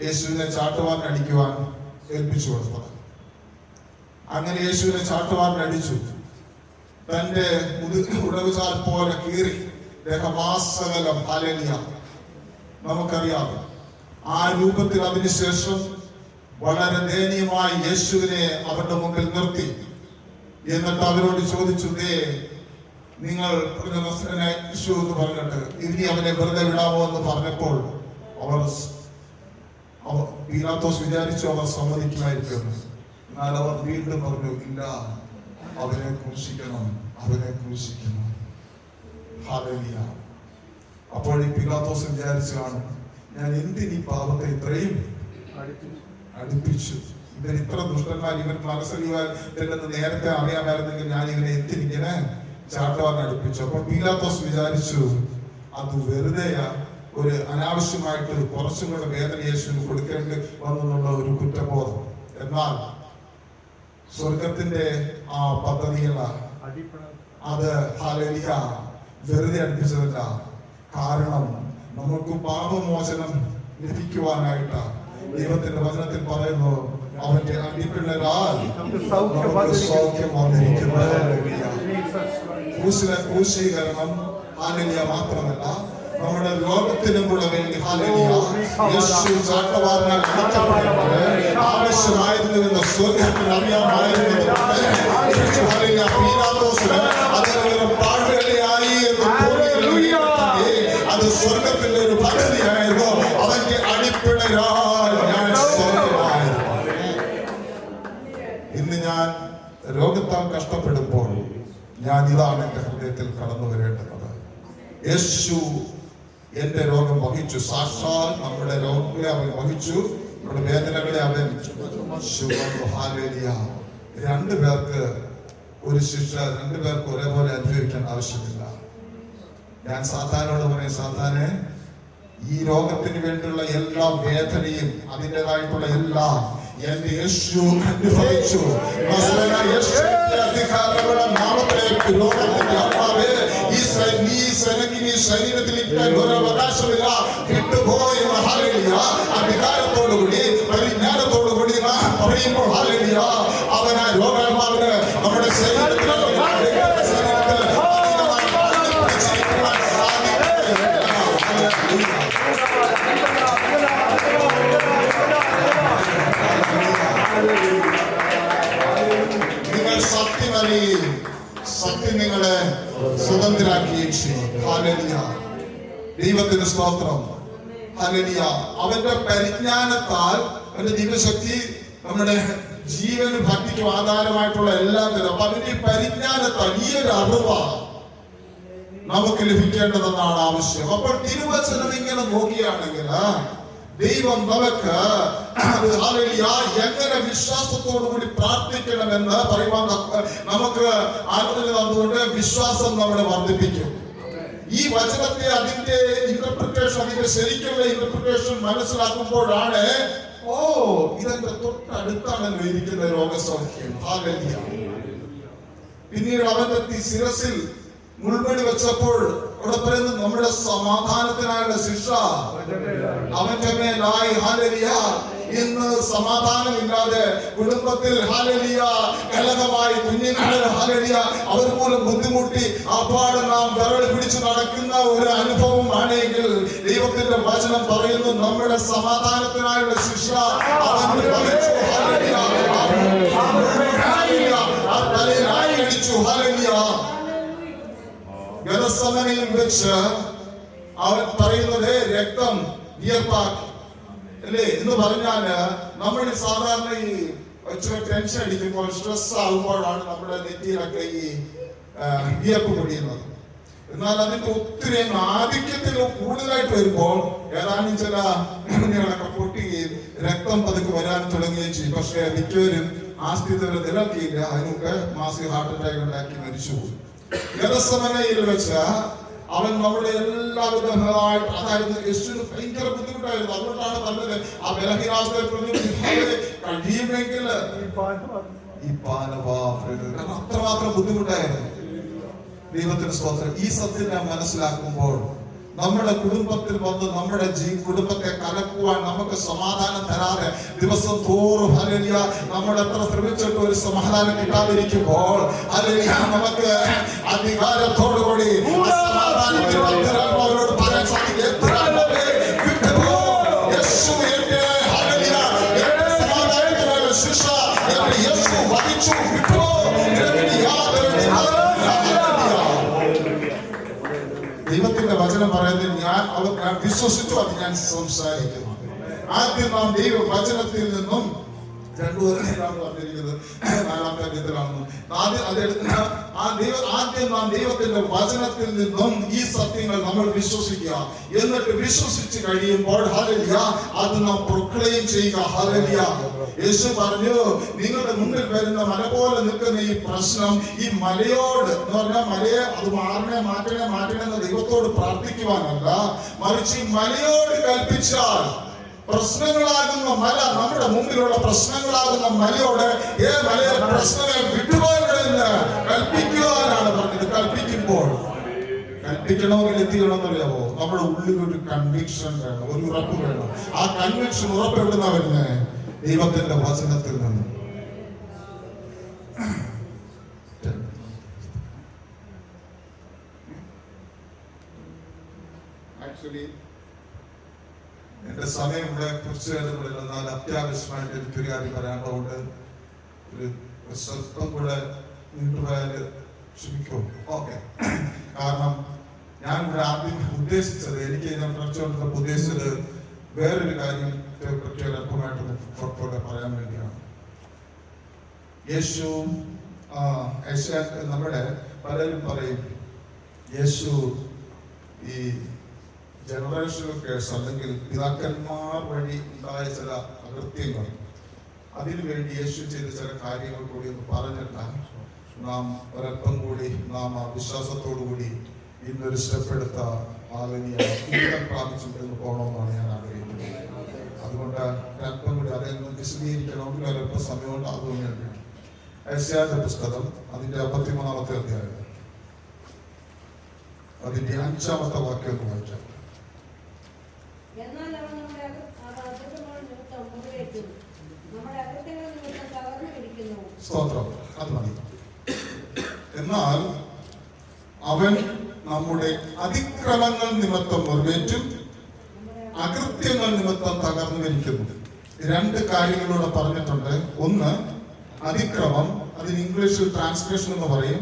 Speaker 1: യേശുവിനെ ചാട്ടുവാറിന് അടിക്കുവാൻ ഏൽപ്പിച്ചു കൊടുത്തത്. അങ്ങനെ യേശുവിനെ ചാട്ടുവാറിന് അടിച്ചു. തന്റെ ഉടവുചാൽ പോലെ കീറി ദേഹമാസകലം. ഹല്ലേലൂയ. നമുക്കറിയാം ആ രൂപത്തിൽ. അതിനുശേഷം വളരെ ദയനീയമായി യേശുവിനെ അവരുടെ മുമ്പിൽ നിർത്തി. എന്നിട്ട് അവരോട് ചോദിച്ചു, നിങ്ങൾ യേശു എന്ന് പറഞ്ഞിട്ട് ഇനി അവനെ വെറുതെ വിടാമോ എന്ന് പറഞ്ഞപ്പോൾ പീലാത്തോസ് വിചാരിച്ചു അവർ സമ്മതിക്കുമായിരിക്കും. എന്നാൽ അവർ വീണ്ടും പറഞ്ഞു, ഇല്ല, അവനെ ക്രൂശിക്കണം. ഹല്ലേലൂയ. അപ്പോൾ ഈ പീലാത്തോസ് വിചാരിച്ചു കാണും, ഞാൻ എന്തിനീ പാപത്തെ ഇത്രയും അടുപ്പിച്ചു, ഇവൻ ഇത്ര ദുഷ്ടന്മാർ, ഇവൻ മനസ്സലിവല്ലെന്ന് നേരത്തെ അറിയാമായിരുന്നെങ്കിൽ ഞാൻ ഇവനെ എന്തിനിങ്ങനെ ചാട്ടുവാറിന് അടുപ്പിച്ചു. അപ്പോൾ പീലാത്തോസ് വിചാരിച്ചു, അത് വെറുതെ ഒരു അനാവശ്യമായിട്ട് കുറച്ചും കൂടെ വേദന യേശുവിന് കൊടുക്കേണ്ടി വന്നെന്നുള്ള ഒരു കുറ്റബോധം. എന്നാൽ സ്വർഗത്തിന്റെ ആ പദ്ധതിയല്ല അത്. ഹല്ലേലൂയ. വെറുതെ അടുപ്പിച്ചതല്ല. കാരണം നമുക്ക് പാപമോചനം ലഭിക്കുവാനായിട്ട് ദൈവത്തിന്റെ വചനത്തിൽ പറയുന്നു, അവന്റെ അടിപ്പിള്ളരാൽ നമുക്ക് സൗഖ്യം വന്നിരിക്കുന്നു. ക്രൂശീകരണം ഹല്ലേലൂയ മാത്രമല്ല, നമ്മുടെ രോഗത്തിനും കൂടെ വേണ്ടി ഹല്ലേലൂയ യേശു ചാട്ടവാറിനാൽ അടിക്കപ്പെട്ടത് ആവശ്യമായിരുന്നുവെന്ന് സ്വർഗ്ഗത്തിന് അറിയാമായിരുന്നത് ഹല്ലേലൂയ പീലാത്തോസിന് അതൊരു പാടുകളായി എന്ന് തോന്നിയ അത് സ്വർഗ്ഗത്തിന്റെ ഒരു പദ്ധതിയായിരുന്നു. അവന്റെ അടിപ്പിണരാൽ ഞാൻ സ്വർഗ്ഗമായിരുന്നു. ഇന്ന് ഞാൻ രോഗത്താൽ കഷ്ടപ്പെടുമ്പോൾ ഞാൻ ഇതാണ് എന്റെ ഹൃദയത്തിൽ കടന്നു വരേണ്ടത്. യേശു എന്റെ രോഗം വഹിച്ചു. സാക്ഷാൽ നമ്മുടെ രോഗങ്ങളെ അവൻ വഹിച്ചു, നമ്മുടെ വേദനകളെ അവൻ ചുമന്നു. ഹല്ലേലൂയ. രണ്ടുപേർക്ക് ഒരു ശിക്ഷ രണ്ടുപേർക്ക് ഒരേപോലെ അനുഭവിക്കാൻ ആവശ്യമില്ല. ഞാൻ സാത്താനോട് പറയും, സാത്താനെ, ഈ രോഗത്തിന് വേണ്ടിയുള്ള എല്ലാ വേദനയും അതിൻ്റെതായിട്ടുള്ള എല്ലാ എന്റെ യേശു അനുഭവിച്ചു. അധികാരമുള്ള നാമത്തിലേക്ക് രോഗത്തിന്റെ ആത്മാവേ ഈ ശരീരത്തിൽ ഒരു അവകാശമില്ല, വിട്ടുപോയി. ഹല്ലേലൂയ. അധികാരത്തോടുകൂടി പരിജ്ഞാനത്തോടുകൂടി പറയുമ്പോൾ ഹല്ലേലൂയ അവൻ ആ രോഗാത്മാവിന് നമ്മുടെ ശരീരത്തിൽ നിങ്ങൾ സത്യമറിയും, സത്യം നിങ്ങളെ സ്വതന്ത്രരാക്കുകയും ചെയ്യും. ഹല്ലേലൂയ. ദൈവത്തിന് സ്തോത്രം. ഹല്ലേലൂയ. അവന്റെ പരിജ്ഞാനത്താൽ അവന്റെ ദിവശക്തി നമ്മുടെ ജീവന് ഭക്തിക്കും ആധാരമായിട്ടുള്ള എല്ലാത്തിനും അപ്പൊ അവന്റെ പരിജ്ഞാനത്താൽ ഈ ഒരു അറിവ് നമുക്ക് ലഭിക്കേണ്ടതെന്നാണ് ആവശ്യം. അപ്പോൾ തിരുവചനം ഇങ്ങനെ നോക്കിയാണെങ്കിൽ ദൈവം നമുക്ക് എങ്ങനെ വിശ്വാസത്തോടു കൂടി പ്രാർത്ഥിക്കണമെന്ന് പറയുവാൻ നമുക്ക് ആലോചന തന്നുകൊണ്ട് വിശ്വാസം നമ്മളെ വർദ്ധിപ്പിക്കും. ഈ വചനത്തെ അതിന്റെ ഇന്റർപ്രിട്ടേഷൻ, അതിന്റെ ശരിക്കുള്ള ഇന്റർപ്രിട്ടേഷൻ മനസ്സിലാക്കുമ്പോഴാണ് ഇതെന്റെ തൊട്ടടുത്താണല്ലോ ഇരിക്കുന്ന രോഗസൗഖ്യം. ഹല്ലേലൂയ. പിന്നീട് അവന്റെ ശിരസിൽ മുൾമണി വെച്ചപ്പോൾ അവിടെ പറയുന്നത് നമ്മുടെ സമാധാനത്തിനായുള്ള ശിക്ഷ അവന്റെ മേലായി. ഹല്ലേലൂയ. ഇന്ന് സമാധാനമില്ലാതെ കുടുംബത്തിൽ ഹല്ലേലൂയ കലഹമായി കുഞ്ഞുങ്ങൾ ഹല്ലേലൂയ അവർ മൂലം ബുദ്ധിമുട്ടി അപ്പാടെ നാം വിരൽ പിടിച്ചു നടക്കുന്ന ഒരു അനുഭവം ആണെങ്കിൽ ദൈവത്തിന്റെ വചനം പറയുന്നു നമ്മുടെ സമാധാനത്തിനായുള്ള ശിക്ഷ അവൻ വഹിച്ചു. ഹല്ലേലൂയ. അടിച്ചു. ഹല്ലേലൂയ. ഗെത്സമനയിൽ വെച്ച് അവൻ പറയുന്നത് രക്തം വിയർപ്പാക്കി അല്ലേ എന്ന് പറഞ്ഞാല് നമ്മൾ സാധാരണ ഈ ടെൻഷൻ അടിക്കുമ്പോൾ സ്ട്രെസ് ആകുമ്പോഴാണ് നമ്മുടെ നെറ്റിയിലൊക്കെ ഈ വിയർപ്പ് പൊടിയുന്നത്. എന്നാൽ അതിന്റെ ഒത്തിരി ആധിക്യത്തിൽ കൂടുതലായിട്ട് വരുമ്പോൾ ഏതാനും ചില കുഞ്ഞുങ്ങളൊക്കെ പൊട്ടുകയും രക്തം പതുക്കെ വരാൻ തുടങ്ങുകയും ചെയ്യും. പക്ഷെ മിക്കവരും ആ സ്ഥിതി നിലനിൽക്കിയില്ല. അതിനൊക്കെ മാസിക ഹാർട്ട് അറ്റാക്ക് ഉണ്ടാക്കി മരിച്ചുപോകും. ഗെത്സമനയിൽ വെച്ച് അവൻ നമ്മുടെ എല്ലാവിധമായിട്ട് അതായിരുന്നു യേശുവിന് ഭയങ്കര ബുദ്ധിമുട്ടായിരുന്നു. അതുകൊണ്ടാണ് പറഞ്ഞത് ആ ബലഹീനാവസ്ഥയിൽ കഴിയുമെങ്കിൽ അത്രമാത്രം ബുദ്ധിമുട്ടായിരുന്നു. ദൈവത്തിന് സ്തോത്രം. ഈ സത്യം ഞാൻ മനസ്സിലാക്കുമ്പോൾ നമ്മുടെ കുടുംബത്തിൽ വന്ന് നമ്മുടെ കുടുംബത്തെ കലക്കുവാൻ നമുക്ക് സമാധാനം തരാതെ ദിവസം തോറും ഹല്ലേലൂയ നമ്മൾ എത്ര ശ്രമിച്ചിട്ട് ഒരു സമാധാനം കിട്ടാതിരിക്കുമ്പോൾ ഹല്ലേലൂയ നമുക്ക് അധികാരത്തോടുകൂടി അവരോട് പറയാൻ സാധിക്കും. ശിക്ഷ യേശു വഹിച്ചു. ദൈവത്തിന്റെ വചനം പറയുന്നത് ഞാൻ വിശ്വസിച്ചു, അത് ഞാൻ സംസാരിക്കുന്നു. ആദ്യം നാം ദൈവ വചനത്തിൽ നിന്നും പറഞ്ഞിരിക്കുന്നത് 4-ാമത്തെ അധ്യായത്തിലാണെന്നും ആദ്യം നാം ദൈവത്തിന്റെ വചനത്തിൽ നിന്നും ഈ സത്യങ്ങൾ നമ്മൾ വിശ്വസിക്കുക. എന്നിട്ട് വിശ്വസിച്ച് കഴിയുമ്പോൾ ഹല്ലേലൂയ അത് നാം പ്രൊക്ലെയിം ചെയ്യുക. ഹല്ലേലൂയ. യേശു പറഞ്ഞു നിങ്ങളുടെ മുന്നിൽ വരുന്ന മല പോലെ നിൽക്കുന്ന ഈ പ്രശ്നം ഈ മലയോട് എന്ന് പറഞ്ഞാൽ മലയെ അത് മാറ്റണമെന്ന് ദൈവത്തോട് പ്രാർത്ഥിക്കുവാനല്ല, മറിച്ച് ഈ മലയോട് കൽപ്പിച്ചാൽ പ്രശ്നങ്ങളാകുന്ന മല, നമ്മുടെ മുമ്പിലുള്ള പ്രശ്നങ്ങളാകുന്ന മലയോട് മലയെ പ്രശ്നങ്ങളെ വിട്ടുപോകണമെന്ന് കൽപ്പിക്കുവാനാണ് പറഞ്ഞത്. കൽപ്പിക്കണമെങ്കിൽ എത്തിക്കണമെന്ന് അറിയാമോ? നമ്മുടെ ഉള്ളിൽ ഒരു കൺവിക്ഷൻ വേണം, ഒരു ഉറപ്പ് വേണം. ആ കൺവിക്ഷൻ ഉറപ്പ് എവിടുന്ന വരുന്നത്? ദൈവത്തിന്റെ വചനത്തിൽ നിന്ന്.
Speaker 3: actually.
Speaker 1: എന്റെ സമയം ഇവിടെ കുറച്ചു നേരങ്ങളിൽ എന്നാൽ അത്യാവശ്യമായിട്ട് എനിക്കൊരു കാര്യം പറയാനുള്ളതുകൊണ്ട് ഒരു സ്വല്പം കൂടെ നീണ്ടുപോയാൽ ക്ഷമിക്കും. ഓക്കെ. കാരണം ഞാൻ ഇവിടെ ആദ്യം ഉദ്ദേശിച്ചത്, എനിക്ക് ഞാൻ കുറച്ചുകൊണ്ടപ്പോൾ ഉദ്ദേശിച്ചത് വേറൊരു കാര്യത്തെ പറ്റി ഒരു അല്പമായിട്ട് പുറത്തോടെ പറയാൻ വേണ്ടിയാണ്. യേശു നമ്മുടെ പലരും പറയും യേശു ഈ ജനറേഷണൽ കേസ് അല്ലെങ്കിൽ പിതാക്കന്മാർ വഴി ഉണ്ടായ ചില അകൃത്യങ്ങൾ, അതിനുവേണ്ടി യേശു ചെയ്ത ചില കാര്യങ്ങൾ കൂടി ഒന്ന് പറഞ്ഞിട്ട് നാം ഒരല്പം കൂടി നാം ആ വിശ്വാസത്തോടു കൂടി ഇന്നൊരു സ്റ്റെപ്പ് എടുത്ത ആളുകളെ പ്രാപിച്ചിട്ട് പോകണമെന്നാണ് ഞാൻ ആഗ്രഹിക്കുന്നത്. അതുകൊണ്ട് ഒരല്പം കൂടി അതെന്ന് വിശദീകരിക്കണമെങ്കിൽ ഒരല്പം സമയം ഉണ്ടാകുമെന്ന്. യെശയ്യായുടെ പുസ്തകം അതിന്റെ 53-ാമത്തെ അധ്യായം അതിന്റെ 5-ാമത്തെ വാക്യം ഒന്ന് വായിക്കാം. സ്തോത്രം. അത് മതി. എന്നാൽ അവൻ നമ്മുടെ അതിക്രമങ്ങൾ നിമിത്തം മുറിവേറ്റും അകൃത്യങ്ങൾ നിമിത്തം തകർന്നിരിക്കുന്നു. രണ്ട് കാര്യങ്ങളൂടെ പറഞ്ഞിട്ടുണ്ട്. ഒന്ന് അതിക്രമം, അതിന് ഇംഗ്ലീഷിൽ ട്രാൻസ്ഗ്രഷൻ എന്ന് പറയും.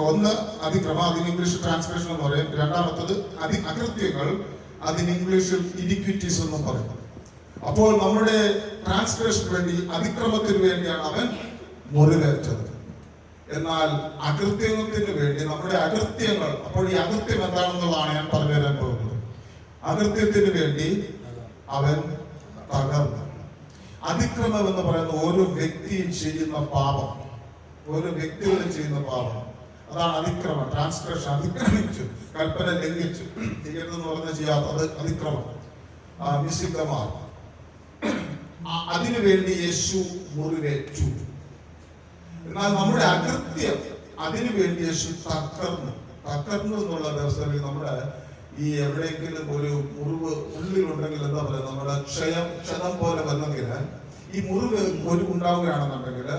Speaker 1: ഒന്ന് അതിക്രമം, അതിന് ഇംഗ്ലീഷിൽ ട്രാൻസ്ഗ്രഷൻ എന്ന് പറയും. രണ്ടാമത്തത് അകൃത്യങ്ങൾ, അതിന് ഇംഗ്ലീഷിൽ ഇനിക്വിറ്റീസ് എന്നും പറയും. അപ്പോൾ നമ്മുടെ ട്രാൻസ്ഗ്രഷന് വേണ്ടി, അതിക്രമത്തിന് വേണ്ടിയാണ് അവൻ മുറിവേറ്റത്. എന്നാൽ അകൃത്യത്തിന് വേണ്ടി നമ്മുടെ അകൃത്യങ്ങൾ, അപ്പോൾ ഈ അകൃത്യം എന്താണെന്നുള്ളതാണ് ഞാൻ പറഞ്ഞു തരാൻ പോകുന്നത്. അകൃത്യത്തിന് വേണ്ടി അവൻ തകർന്നു. അതിക്രമം എന്ന് പറയുന്ന ഓരോ വ്യക്തിയും ചെയ്യുന്ന പാപം, ഓരോ വ്യക്തികളും ചെയ്യുന്ന പാപം, അതാണ് അതിക്രമം. ട്രാൻസ്ഗ്രഷൻ, അതിക്രമിച്ചു, കൽപ്പന ലംഘിച്ചു, ചെയ്യരുതെന്ന് പറഞ്ഞാൽ ചെയ്യാത്തത് അതിക്രമം, നിഷിദ്ധമാണ്. അതിനുവേണ്ടി യേശു മുറിവേറ്റു. എന്നാൽ നമ്മുടെ അകൃത്യം, അതിനുവേണ്ടി യേശു തകർന്നു എന്നുള്ള ദിവസത്തിൽ നമ്മുടെ ഈ എവിടെയെങ്കിലും ഒരു മുറിവ് ഉള്ളിലുണ്ടെങ്കിൽ എന്താ പറയുക, നമ്മുടെ ക്ഷതം പോലെ വന്നെങ്കിൽ ഈ മുറിവ് ഒരു ഉണ്ടാവുകയാണെന്നുണ്ടെങ്കിൽ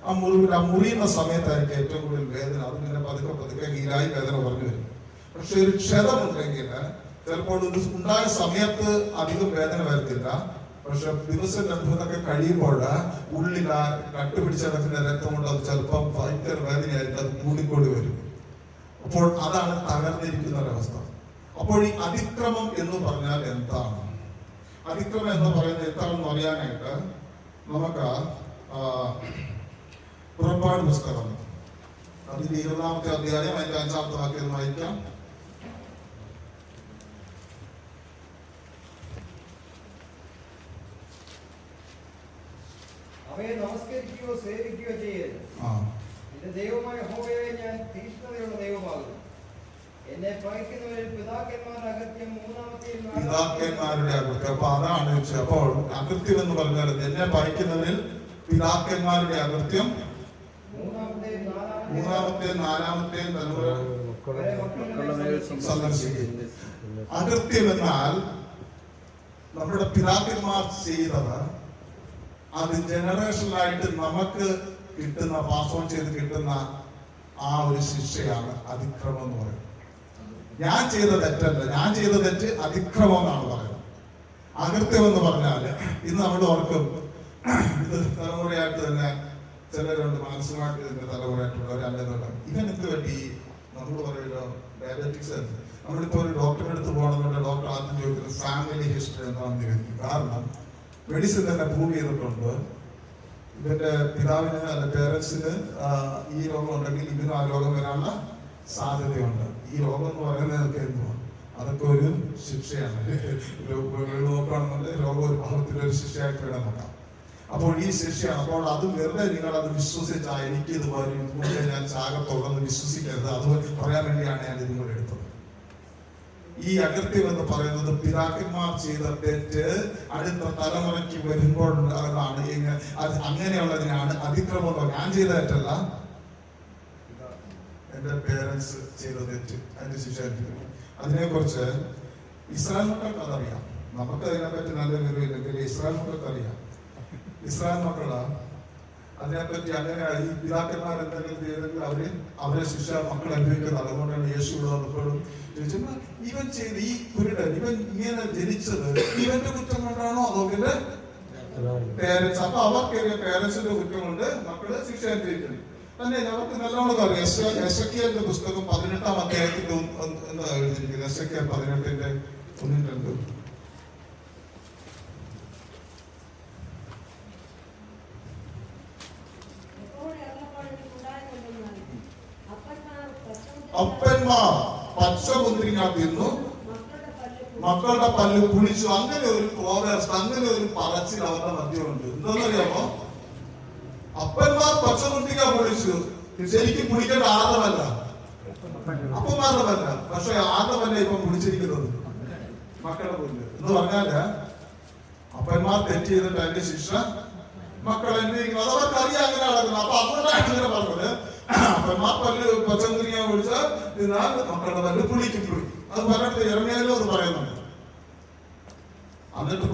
Speaker 1: ആ മുറിയുന്ന സമയത്തായിരിക്കും ഏറ്റവും കൂടുതൽ വേദന. അത് പിന്നെ പതുക്കെ ഹീലായി വേദന പറഞ്ഞു വരും. പക്ഷെ ഒരു ക്ഷതമുണ്ടെങ്കിൽ ചിലപ്പോൾ ഒരു ഉണ്ടായ സമയത്ത് അധികം വേദന വരത്തില്ല. പക്ഷെ ദിവസം 2-3 കഴിയുമ്പോൾ ഉള്ളിൽ ആ കട്ടുപിടിച്ചടക്കുന്ന രക്തം കൊണ്ട് അത് ചിലപ്പം ഭയങ്കര വേദനയായിട്ട് അത് കൂടിക്കൂടി വരും. അപ്പോൾ അതാണ് തകർന്നിരിക്കുന്ന ഒരവസ്ഥ. അപ്പോൾ ഈ അതിക്രമം എന്ന് പറഞ്ഞാൽ എന്താണ്? അതിക്രമം എന്ന് പറയുന്നത് എന്താണെന്ന് അറിയാനായിട്ട് നമുക്ക് പുറപ്പാട് പുസ്തകം അതിന്റെ 20-ാമത്തെ അധ്യായം അതിന്റെ 5-ാമത്തെ വാക്യം വായിക്കാം.
Speaker 4: അവയെ നമസ്കരിക്കുകയോ സേവിക്കുകയോ ചെയ്യരുത്. എന്റെ ദൈവമായ യഹോവയെ ഞാൻ തീക്ഷ്ണതയുള്ള ദൈവമാകുന്നു. എന്നെ പകയ്ക്കുന്നവരിൽ പിതാക്കന്മാരുടെ അകൃത്യം
Speaker 1: പിതാക്കന്മാരുടെ അകൃത്യം. അപ്പൊ അതാണ് ചോദിച്ചത്. അപ്പോൾ അകൃത്യം എന്ന് പറഞ്ഞാൽ എന്നെ പകയ്ക്കുന്നവരിൽ പിതാക്കന്മാരുടെ അകൃത്യം മൂന്നാമത്തെയും നാലാമത്തെയും തലമുറ സന്ദർശിക്കും. അകൃത്യം എന്നാൽ നമ്മുടെ പിതാക്കന്മാർ ചെയ്തത് അത് ജനറേഷനായിട്ട് നമുക്ക് കിട്ടുന്ന, പാസ് ഓൺ ചെയ്ത് കിട്ടുന്ന ആ ഒരു ശിക്ഷയാണ് അതിക്രമം എന്ന് പറയുന്നത്. ഞാൻ ചെയ്ത തെറ്റല്ല, ഞാൻ ചെയ്ത തെറ്റ് അതിക്രമം എന്നാണ് പറയുന്നത്. അകൃത്യം എന്ന് പറഞ്ഞാല് ഇന്ന് നമ്മൾ ഓർക്കും, ഇത് തലമുറയായിട്ട് തന്നെ ചിലരുണ്ട്, മാനസികമായിട്ട് ഇതിന്റെ തലമുറയായിട്ടുള്ളവരല്ലെന്നുള്ള. ഇവനെന്ത് പറ്റി നമ്മൾ പറയുമല്ലോ ഡയബറ്റിക്സ്. നമ്മളിപ്പോ ഒരു ഡോക്ടറെ അടുത്ത് പോകണമെന്നുണ്ടെങ്കിൽ ഡോക്ടർ ആദ്യം ചോദിക്കുന്നത് ഫാമിലി ഹിസ്റ്ററി എന്താണെന്ന് ചോദിക്കും. കാരണം മെഡിസിൻ തന്നെ പ്രൂവ് ചെയ്തിട്ടുണ്ട് ഇവന്റെ പിതാവിന് അല്ല പേരൻസിന് ഈ രോഗം ഉണ്ടെങ്കിൽ ഇതിന് ആ രോഗം വരാനുള്ള സാധ്യതയുണ്ട്. ഈ രോഗം എന്ന് പറയുന്നതൊക്കെ എന്തുവാ, അതൊക്കെ ഒരു ശിക്ഷയാണ്. നോക്കുകയാണെന്നുണ്ടെങ്കിൽ രോഗം ഒരു പാപത്തിലൊരു ശിക്ഷയായിട്ട് വേണം നോക്കാം. അപ്പോൾ ഈ ശിക്ഷയാണ്. അപ്പോൾ അത് വെറുതെ നിങ്ങൾ അത് വിശ്വസിച്ചാ എനിക്ക് ഇത് വരും, ഇതുകൊണ്ട് ഞാൻ ചാകത്തുള്ളെന്ന് വിശ്വസിക്കരുത്. അത് പറയാൻ വേണ്ടിയാണ് ഞാൻ ഇതും കൂടെ എടുത്തത്. ഈ അകൃത്യം എന്ന് പറയുന്നത് പിതാക്കന്മാർ ചെയ്ത തെറ്റ് അടുത്ത തലമുറയ്ക്ക് വരുമ്പോൾ അതാണ് അങ്ങനെയുള്ളതിനാണ് അതിക്രമം. ഞാൻ ചെയ്ത തെറ്റല്ല, എന്റെ പേരൻസ് ചെയ്ത തെറ്റ്, അതിന്റെ ശിക്ഷ. അതിനെക്കുറിച്ച് ഇസ്രായേൽ മക്കൾക്ക് അതറിയാം. നമുക്ക് അതിനെപ്പറ്റി നല്ല വിവരമില്ലെങ്കിൽ ഇസ്രായേൽ മക്കൾക്ക് അറിയാം. ഇസ്രായേൽ മക്കള് അത് അതിനെപ്പറ്റി അങ്ങനെ ഈ പിതാക്കന്മാർ എന്തെങ്കിലും ചെയ്തെങ്കിൽ അവരെ ശിക്ഷ മക്കൾ അനുഭവിക്കുന്നത്. അതുകൊണ്ടാണ് യേശു ഇവിടെ വന്നപ്പോഴും ചോദിച്ചത്, ഇവൻ ചെയ്ത് ഈ കുരുടൻ ഇവൻ ഇങ്ങനെ ജനിച്ചത് ഇവന്റെ കുറ്റം കൊണ്ടാണോ അതോ ഇവന്റെ പേരൻസ്? അപ്പൊ അവർക്കറിയാം പേരൻസിന്റെ കുറ്റം കൊണ്ട് മക്കള് ശിക്ഷ അനുഭവിക്കുന്നു. തന്നെ അവർക്ക് നല്ലോണം അറിയാം. എസെക്കിയേലിന്റെ പുസ്തകം 18-ാം അധ്യായത്തിന്റെ എന്താ എഴുതിയിരിക്കുന്നത്? എസെക്കിയേൽ 18-ന്റെ 1-2. അപ്പന്മാർ പച്ചമുന്തിരിങ്ങ തിന്നു, മക്കളുടെ പല്ല് പുളിച്ചു. അങ്ങനെ ഒരു പ്രോവേഴ്സ്, അങ്ങനെ ഒരു പറച്ചിൽ അവരുടെ മധ്യമുണ്ട്. എന്താണെന്നറിയാമോ? അപ്പന്മാർ പച്ചമുന്തിരിങ്ങ പൊളിച്ചു. ശരിക്കും പുളിക്കേണ്ട ആദമല്ല, അപ്പന്മാരുടെ പല്ല. പക്ഷെ ആദമല്ല ഇപ്പൊ പുളിച്ചിരിക്കുന്നത് മക്കളുടെ പുല്ല് എന്ന് പറഞ്ഞാല് അപ്പന്മാർ തെറ്റ് ചെയ്തിട്ട് അതിന്റെ ശിക്ഷ മക്കൾ അനുഭവിക്കുന്നത്. അത് അവർക്ക് അറിയാം അങ്ങനെ നടക്കുന്നത്. അപ്പൊ അതുകൊണ്ടാണ് ഇങ്ങനെ പറഞ്ഞത്, അപ്പന്മാർ പല്ല് പച്ചമുന്തിരിങ്ങ പൊളിച്ചാൽ എന്നാൽ മക്കളുടെ പല്ല് പുളിക്കും. പുളി അത് പറഞ്ഞിട്ട് യെരമ്യായിലും അത് പറയുന്നുണ്ട്. എന്നിട്ട്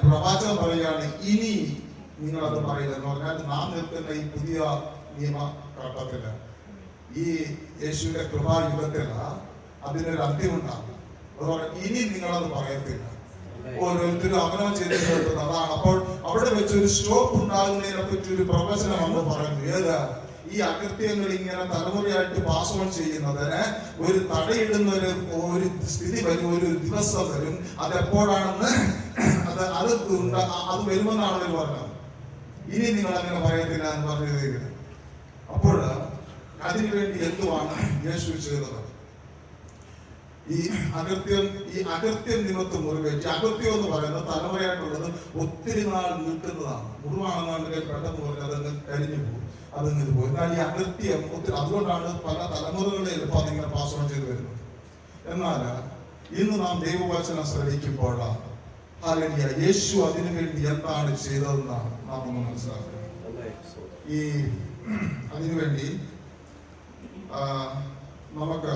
Speaker 1: പ്രവാചകൻ പറയുകയാണ്, ഇനി നിങ്ങൾ അത് പറയില്ല എന്ന് പറഞ്ഞാൽ നാം നിൽക്കുന്ന ഈ പുതിയ നിയമഘട്ടത്തില്, ഈ യേശുവിന്റെ കൃപായുഗത്തില് അതിനൊരു അന്ത്യമുണ്ടാകും. അതുപോലെ ഇനി നിങ്ങളത് പറയത്തില്ല. ഓരോരുത്തരും അവനവൻ ചെയ്തിട്ട് അതാണ്. അപ്പോൾ അവിടെ വെച്ച് ഒരു സ്റ്റോപ്പ് ഉണ്ടാകുന്നതിനെ പറ്റി ഒരു പ്രവചനം നമ്മൾ പറയുന്നു. ഏതാ? ഈ അകൃത്യങ്ങൾ ഇങ്ങനെ തലമുറയായിട്ട് പാസ് ഓൺ ചെയ്യുന്നതിന് ഒരു തടയിടുന്ന ഒരു സ്ഥിതി വരും, ഒരു ദിവസം വരും. അതെപ്പോഴാണെന്ന് അത് വരുമെന്നാണ് അവർ പറഞ്ഞത്. ഇനി നിങ്ങൾ അങ്ങനെ പറയത്തില്ല എന്ന് പറഞ്ഞത്. അപ്പോൾ അതിനുവേണ്ടി എന്തുവാണ് യേശു ചെയ്തത്? ഈ അകൃത്യം നിമിത്തം മുറിവേറ്റ്. അകൃത്യം എന്ന് പറയുന്നത് തലമുറയായിട്ടുള്ളത് ഒത്തിരി നാൾ നിൽക്കുന്നതാണ്. മുറിവാണെന്നുണ്ടെങ്കിൽ പെട്ടെന്ന് പറഞ്ഞാൽ അതങ്ങ് കരിഞ്ഞു പോകും, അതങ്ങനെ പോകും. എന്നാൽ ഈ അകൃത്യം ഒത്തിരി, അതുകൊണ്ടാണ് പല തലമുറകളിൽ ഇപ്പൊ അതിങ്ങനെ പാസ് ഓൺ ചെയ്ത് വരുന്നത്. എന്നാൽ ഇന്ന് നാം ദൈവവചനം ശ്രമിക്കുമ്പോൾ ഹല്ലേലൂയ, യേശു അതിനുവേണ്ടി എന്താണ് ചെയ്തതെന്നാണ് നാം ഒന്ന് മനസ്സിലാക്കുന്നത്. ഈ അതിനുവേണ്ടി നമുക്ക്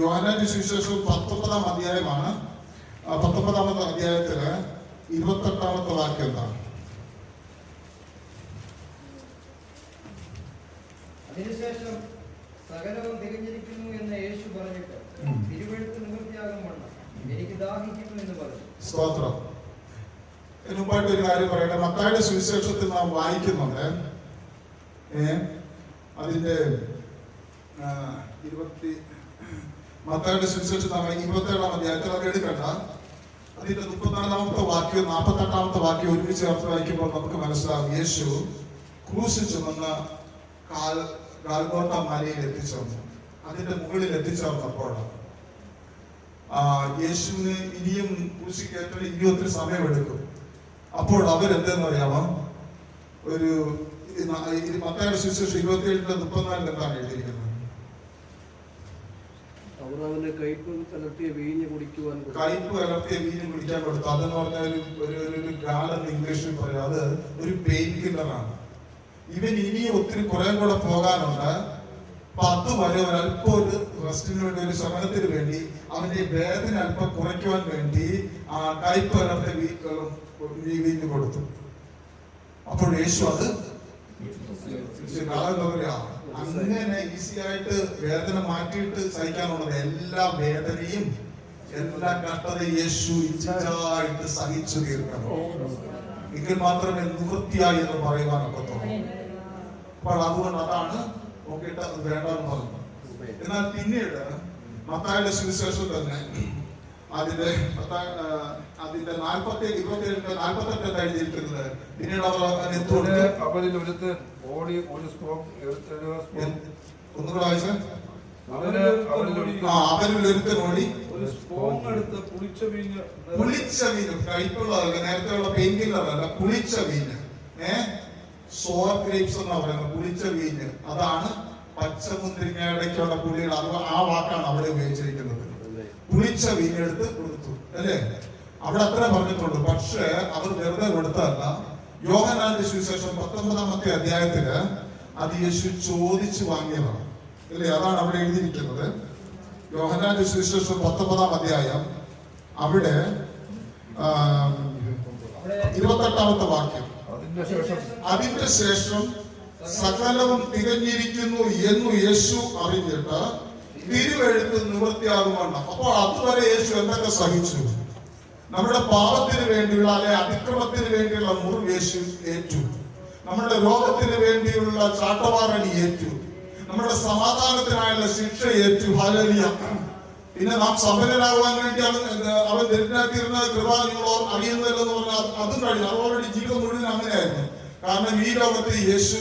Speaker 1: യോഹന്നാന്റെ സുവിശേഷം 19-ാം അധ്യായമാണ്. 19-ാമത്തെ അധ്യായത്തില് 28-ാമത്തെ വാക്യം എന്താണ്?
Speaker 4: അതിനുശേഷം സകലവും തികഞ്ഞിരിക്കുന്നു എന്ന് യേശു പറഞ്ഞിട്ട് തിരുവെഴുത്ത് നിവൃത്തിയാകും വണ്ണം എനിക്ക് ദാഹിക്കുന്നു എന്ന് പറഞ്ഞു.
Speaker 1: സ്തോത്രം. മുമ്പായിട്ട് ഒരു കാര്യം പറയട്ടെ. മത്തായിയുടെ സുവിശേഷത്തിൽ നാം വായിക്കുന്നുണ്ട്, അതിന്റെ മത്തായിയുടെ സുവിശേഷം 27-ാം അധ്യായത്തിൽ അത് എടുക്കണ്ട. അതിന്റെ 34-ാമത്തെ വാക്യവും 48-ാമത്തെ വാക്യവും ഒരുമിച്ച് ചേർത്ത് വായിക്കുമ്പോൾ നമുക്ക് മനസ്സിലാവും യേശു ക്രൂശിൽ ചുമന്ന് ഗാൽഗോത്ത മലയിൽ എത്തിച്ചേർന്നു. അതിന്റെ മുകളിൽ എത്തിച്ചേർന്നപ്പോൾ യേശുവിന് ഇനിയും ക്രൂശി കയറ്റാൻ ഇനി ഒത്തിരി സമയമെടുക്കും. അപ്പോൾ അവരെന്തെന്ന് അറിയാമോ? ഒരു മത്തായിയുടെ സുവിശേഷം 27-34 എന്താണ് എഴുതിയിരിക്കുന്നത്?
Speaker 5: കയ്പ് കലർത്തിയ വീഞ്ഞ് കുടിക്കാൻ
Speaker 1: കൊടുത്തു. അതെന്ന് പറഞ്ഞാൽ ഒരു ഗാർഡൻ ഇംഗ്ലീഷിൽ പറയാം, അത് ഒരു പെയിൻ കില്ലറാണ്. ഇവൻ ഇനി ഒത്തിരി കുറെ കൂടെ പോകാനുണ്ട്. അപ്പൊ അതുവരെ ഒരല്പം ഒരു റെസ്റ്റിന് വേണ്ടി, ഒരു ശമനത്തിന് വേണ്ടി, അവന്റെ വേദന അല്പം കുറയ്ക്കുവാൻ വേണ്ടി കയ്പ് കലർത്തിയ വീഞ്ഞ് കൊടുത്തു. അപ്പോൾ യേശു അത് അങ്ങനെ ഈസി ആയിട്ട് വേദന മാറ്റിയിട്ട് സഹിക്കാനുള്ളത് എല്ലാ വേദനയും എല്ലാ കഷ്ടതയും യേശു ഇച്ഛായിട്ട് സഹിച്ചു തീർക്കണം. എങ്കിൽ മാത്രമേ നിവൃത്തിയായി എന്ന് പറയുവാനൊക്കെ തോന്നും. അപ്പോൾ അതുകൊണ്ട് അതാണ് നോക്കിയിട്ട് അത് വേണ്ടെന്ന് പറഞ്ഞു. എന്നാൽ പിന്നീട് മത്തായിയുടെ സുവിശേഷം തന്നെ അതിന്റെ 47-48 എഴുതിയിരിക്കുന്നത്. പിന്നീട് അവർ
Speaker 2: അവരിൽ ഒരുത്തൻ ഓടി ഒരു സ്പൂൺ
Speaker 1: ഒന്നുകൂടെ വായിച്ച
Speaker 2: അവരിൽ
Speaker 1: ഒരുത്തൻ ഓടി
Speaker 3: ഒരു സ്പൂൺ എടുത്ത് പുളിച്ച വീഞ്ഞ്
Speaker 1: കയ്പുള്ളതല്ല, നേരത്തെയുള്ള പെയിൻ കില്ലറല്ല, പുളിച്ച വീഞ്ഞ്, സോർ ഗ്രേപ്സ് എന്നാ പറയുന്നത്. പുളിച്ച വീഞ്ഞ് അതാണ് പച്ചമുന്തിരിങ്ങയുടെയൊക്കെയുള്ള പുള്ളികൾ. അത് ആ വാക്കാണ് അവിടെ ഉപയോഗിച്ചിരിക്കുന്നത്. പുളിച്ച വീഞ്ഞെടുത്ത് കൊടുത്തു അല്ലേ? അവിടെ അത്ര പറഞ്ഞിട്ടുള്ളൂ. പക്ഷെ അവർ വെറുതെ കൊടുത്തതല്ല. യോഹന്നാന്റെ സുവിശേഷം 19-ാമത്തെ അധ്യായത്തില് അത് യേശു ചോദിച്ചു വാങ്ങിയതാണ് അല്ലേ? അതാണ് അവിടെ എഴുതിയിരിക്കുന്നത്. യോഹന്നാന്റെ സുവിശേഷം 19-ാം അധ്യായം അവിടെ 28ാമത്തെ വാക്യം.
Speaker 2: അതിന്റെ
Speaker 1: ശേഷം സകലവും തികഞ്ഞിരിക്കുന്നു എന്ന് യേശു അറിഞ്ഞിട്ട് തിരുവെഴുത്ത് നിവൃത്തിയാകുമെന്ന്. അപ്പോൾ അതുവരെ യേശു എന്തൊക്കെ സഹിച്ചു? നമ്മുടെ പാപത്തിന് വേണ്ടിയുള്ള അല്ലെ അതിക്രമത്തിന് വേണ്ടിയുള്ള മുറിവ് യേശു ഏറ്റു. നമ്മുടെ രോഗത്തിന് വേണ്ടിയുള്ള ചാട്ടവാറടി ഏറ്റു. നമ്മുടെ സമാധാനത്തിനായുള്ള ശിക്ഷ ഏറ്റു. ഹല്ലേലൂയ. പിന്നെ നാം സമ്പന്നരാകുവാൻ വേണ്ടി അവൻ ദരിദ്രനാക്കിയിരുന്ന കൃപ നിങ്ങൾ അറിയുന്നില്ലെന്ന് പറഞ്ഞാൽ അതും കഴിഞ്ഞു. അത് ഓൾറെഡി ജീവിതം മുഴുവൻ അങ്ങനെയായിരുന്നു. കാരണം ഈ ലോകത്ത് യേശു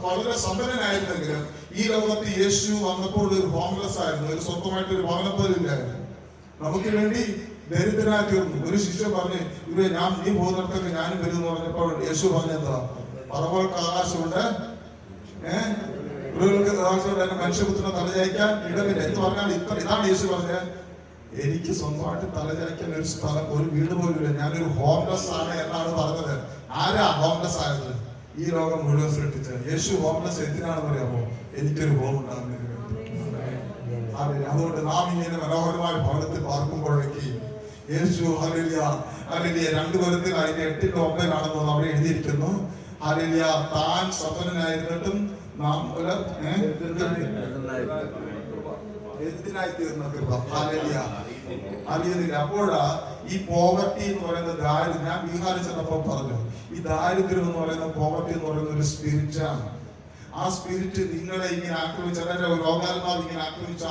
Speaker 1: വളരെ സമ്പന്നനായിരുന്നെങ്കിലും ഈ ലോകത്ത് യേശു വന്നപ്പോൾ ഒരു ഹോംലെസ് ആയിരുന്നു. ഒരു സ്വന്തമായിട്ട് ഒരു ഭവനം പോലും ഇല്ലായിരുന്നു. നമുക്ക് വേണ്ടി ദരിദ്രനായി തീർന്നു. ഒരു ശിഷ്യ പറഞ്ഞു, ഇവരെ ഞാൻ നീ പോകുന്നിടത്തൊക്കെ ഞാനും വരും എന്ന് പറഞ്ഞപ്പോൾ യേശു പറഞ്ഞെന്താ? പറവകൾക്ക് ആകാശമുണ്ട്, മനുഷ്യപുത്രനെ തലചായ്ക്കാൻ ഇടമില്ല എന്ന് പറഞ്ഞാൽ ഇതാണ് യേശു പറഞ്ഞത്. എനിക്ക് സ്വന്തമായിട്ട് തലചായ്ക്കാൻ ഒരു സ്ഥലം, ഒരു വീട് പോലും ഇല്ല, ഞാനൊരു ഹോംലെസ് ആണ് എന്നാണ് പറഞ്ഞത്. ആരാ ഹോംലെസ് ആയത്? ഈ ലോകം മുഴുവൻ സൃഷ്ടിച്ചത്. യേശു ഹോംലെസ് എന്തിനാണെന്ന് അറിയാമോ? എനിക്കൊരു ഹോം ഉണ്ടാകുന്നതിന് വേണ്ടി. അതുകൊണ്ട് നാം ഇങ്ങനെ മനോഹരമായ ഭവനത്തിൽ പാർക്കുമ്പോഴേക്ക് യേശു ഹല്ലേലൂയ ഹല്ലേലൂയ 2 കൊരിന്ത്യർ 8:9 അവിടെ എഴുതിയിരിക്കുന്നു. ഹല്ലേലൂയ താൻ സമ്പന്നനായിരുന്നിട്ടും നാം എന്തിനായി തീർന്ന കൃപ. Hallelujah hallelujah. അപ്പോഴാ ഈ പോവർട്ടി എന്ന് പറയുന്ന ദാരിദ്ര്യം, ഞാൻ ബീഹാറിൽ ചെന്നപ്പോൾ പറഞ്ഞു, ഈ ദാരിദ്ര്യം എന്ന് പറയുന്ന പോവർട്ടി എന്ന് പറയുന്ന ഒരു സ്പിരിറ്റാണ്. ആ സ്പിരിറ്റ് നിങ്ങളെ ഇങ്ങനെ ആക്രമിച്ച്, അവരുടെ രോഗാത്മാവ് ഇങ്ങനെ ആക്രമിച്ച്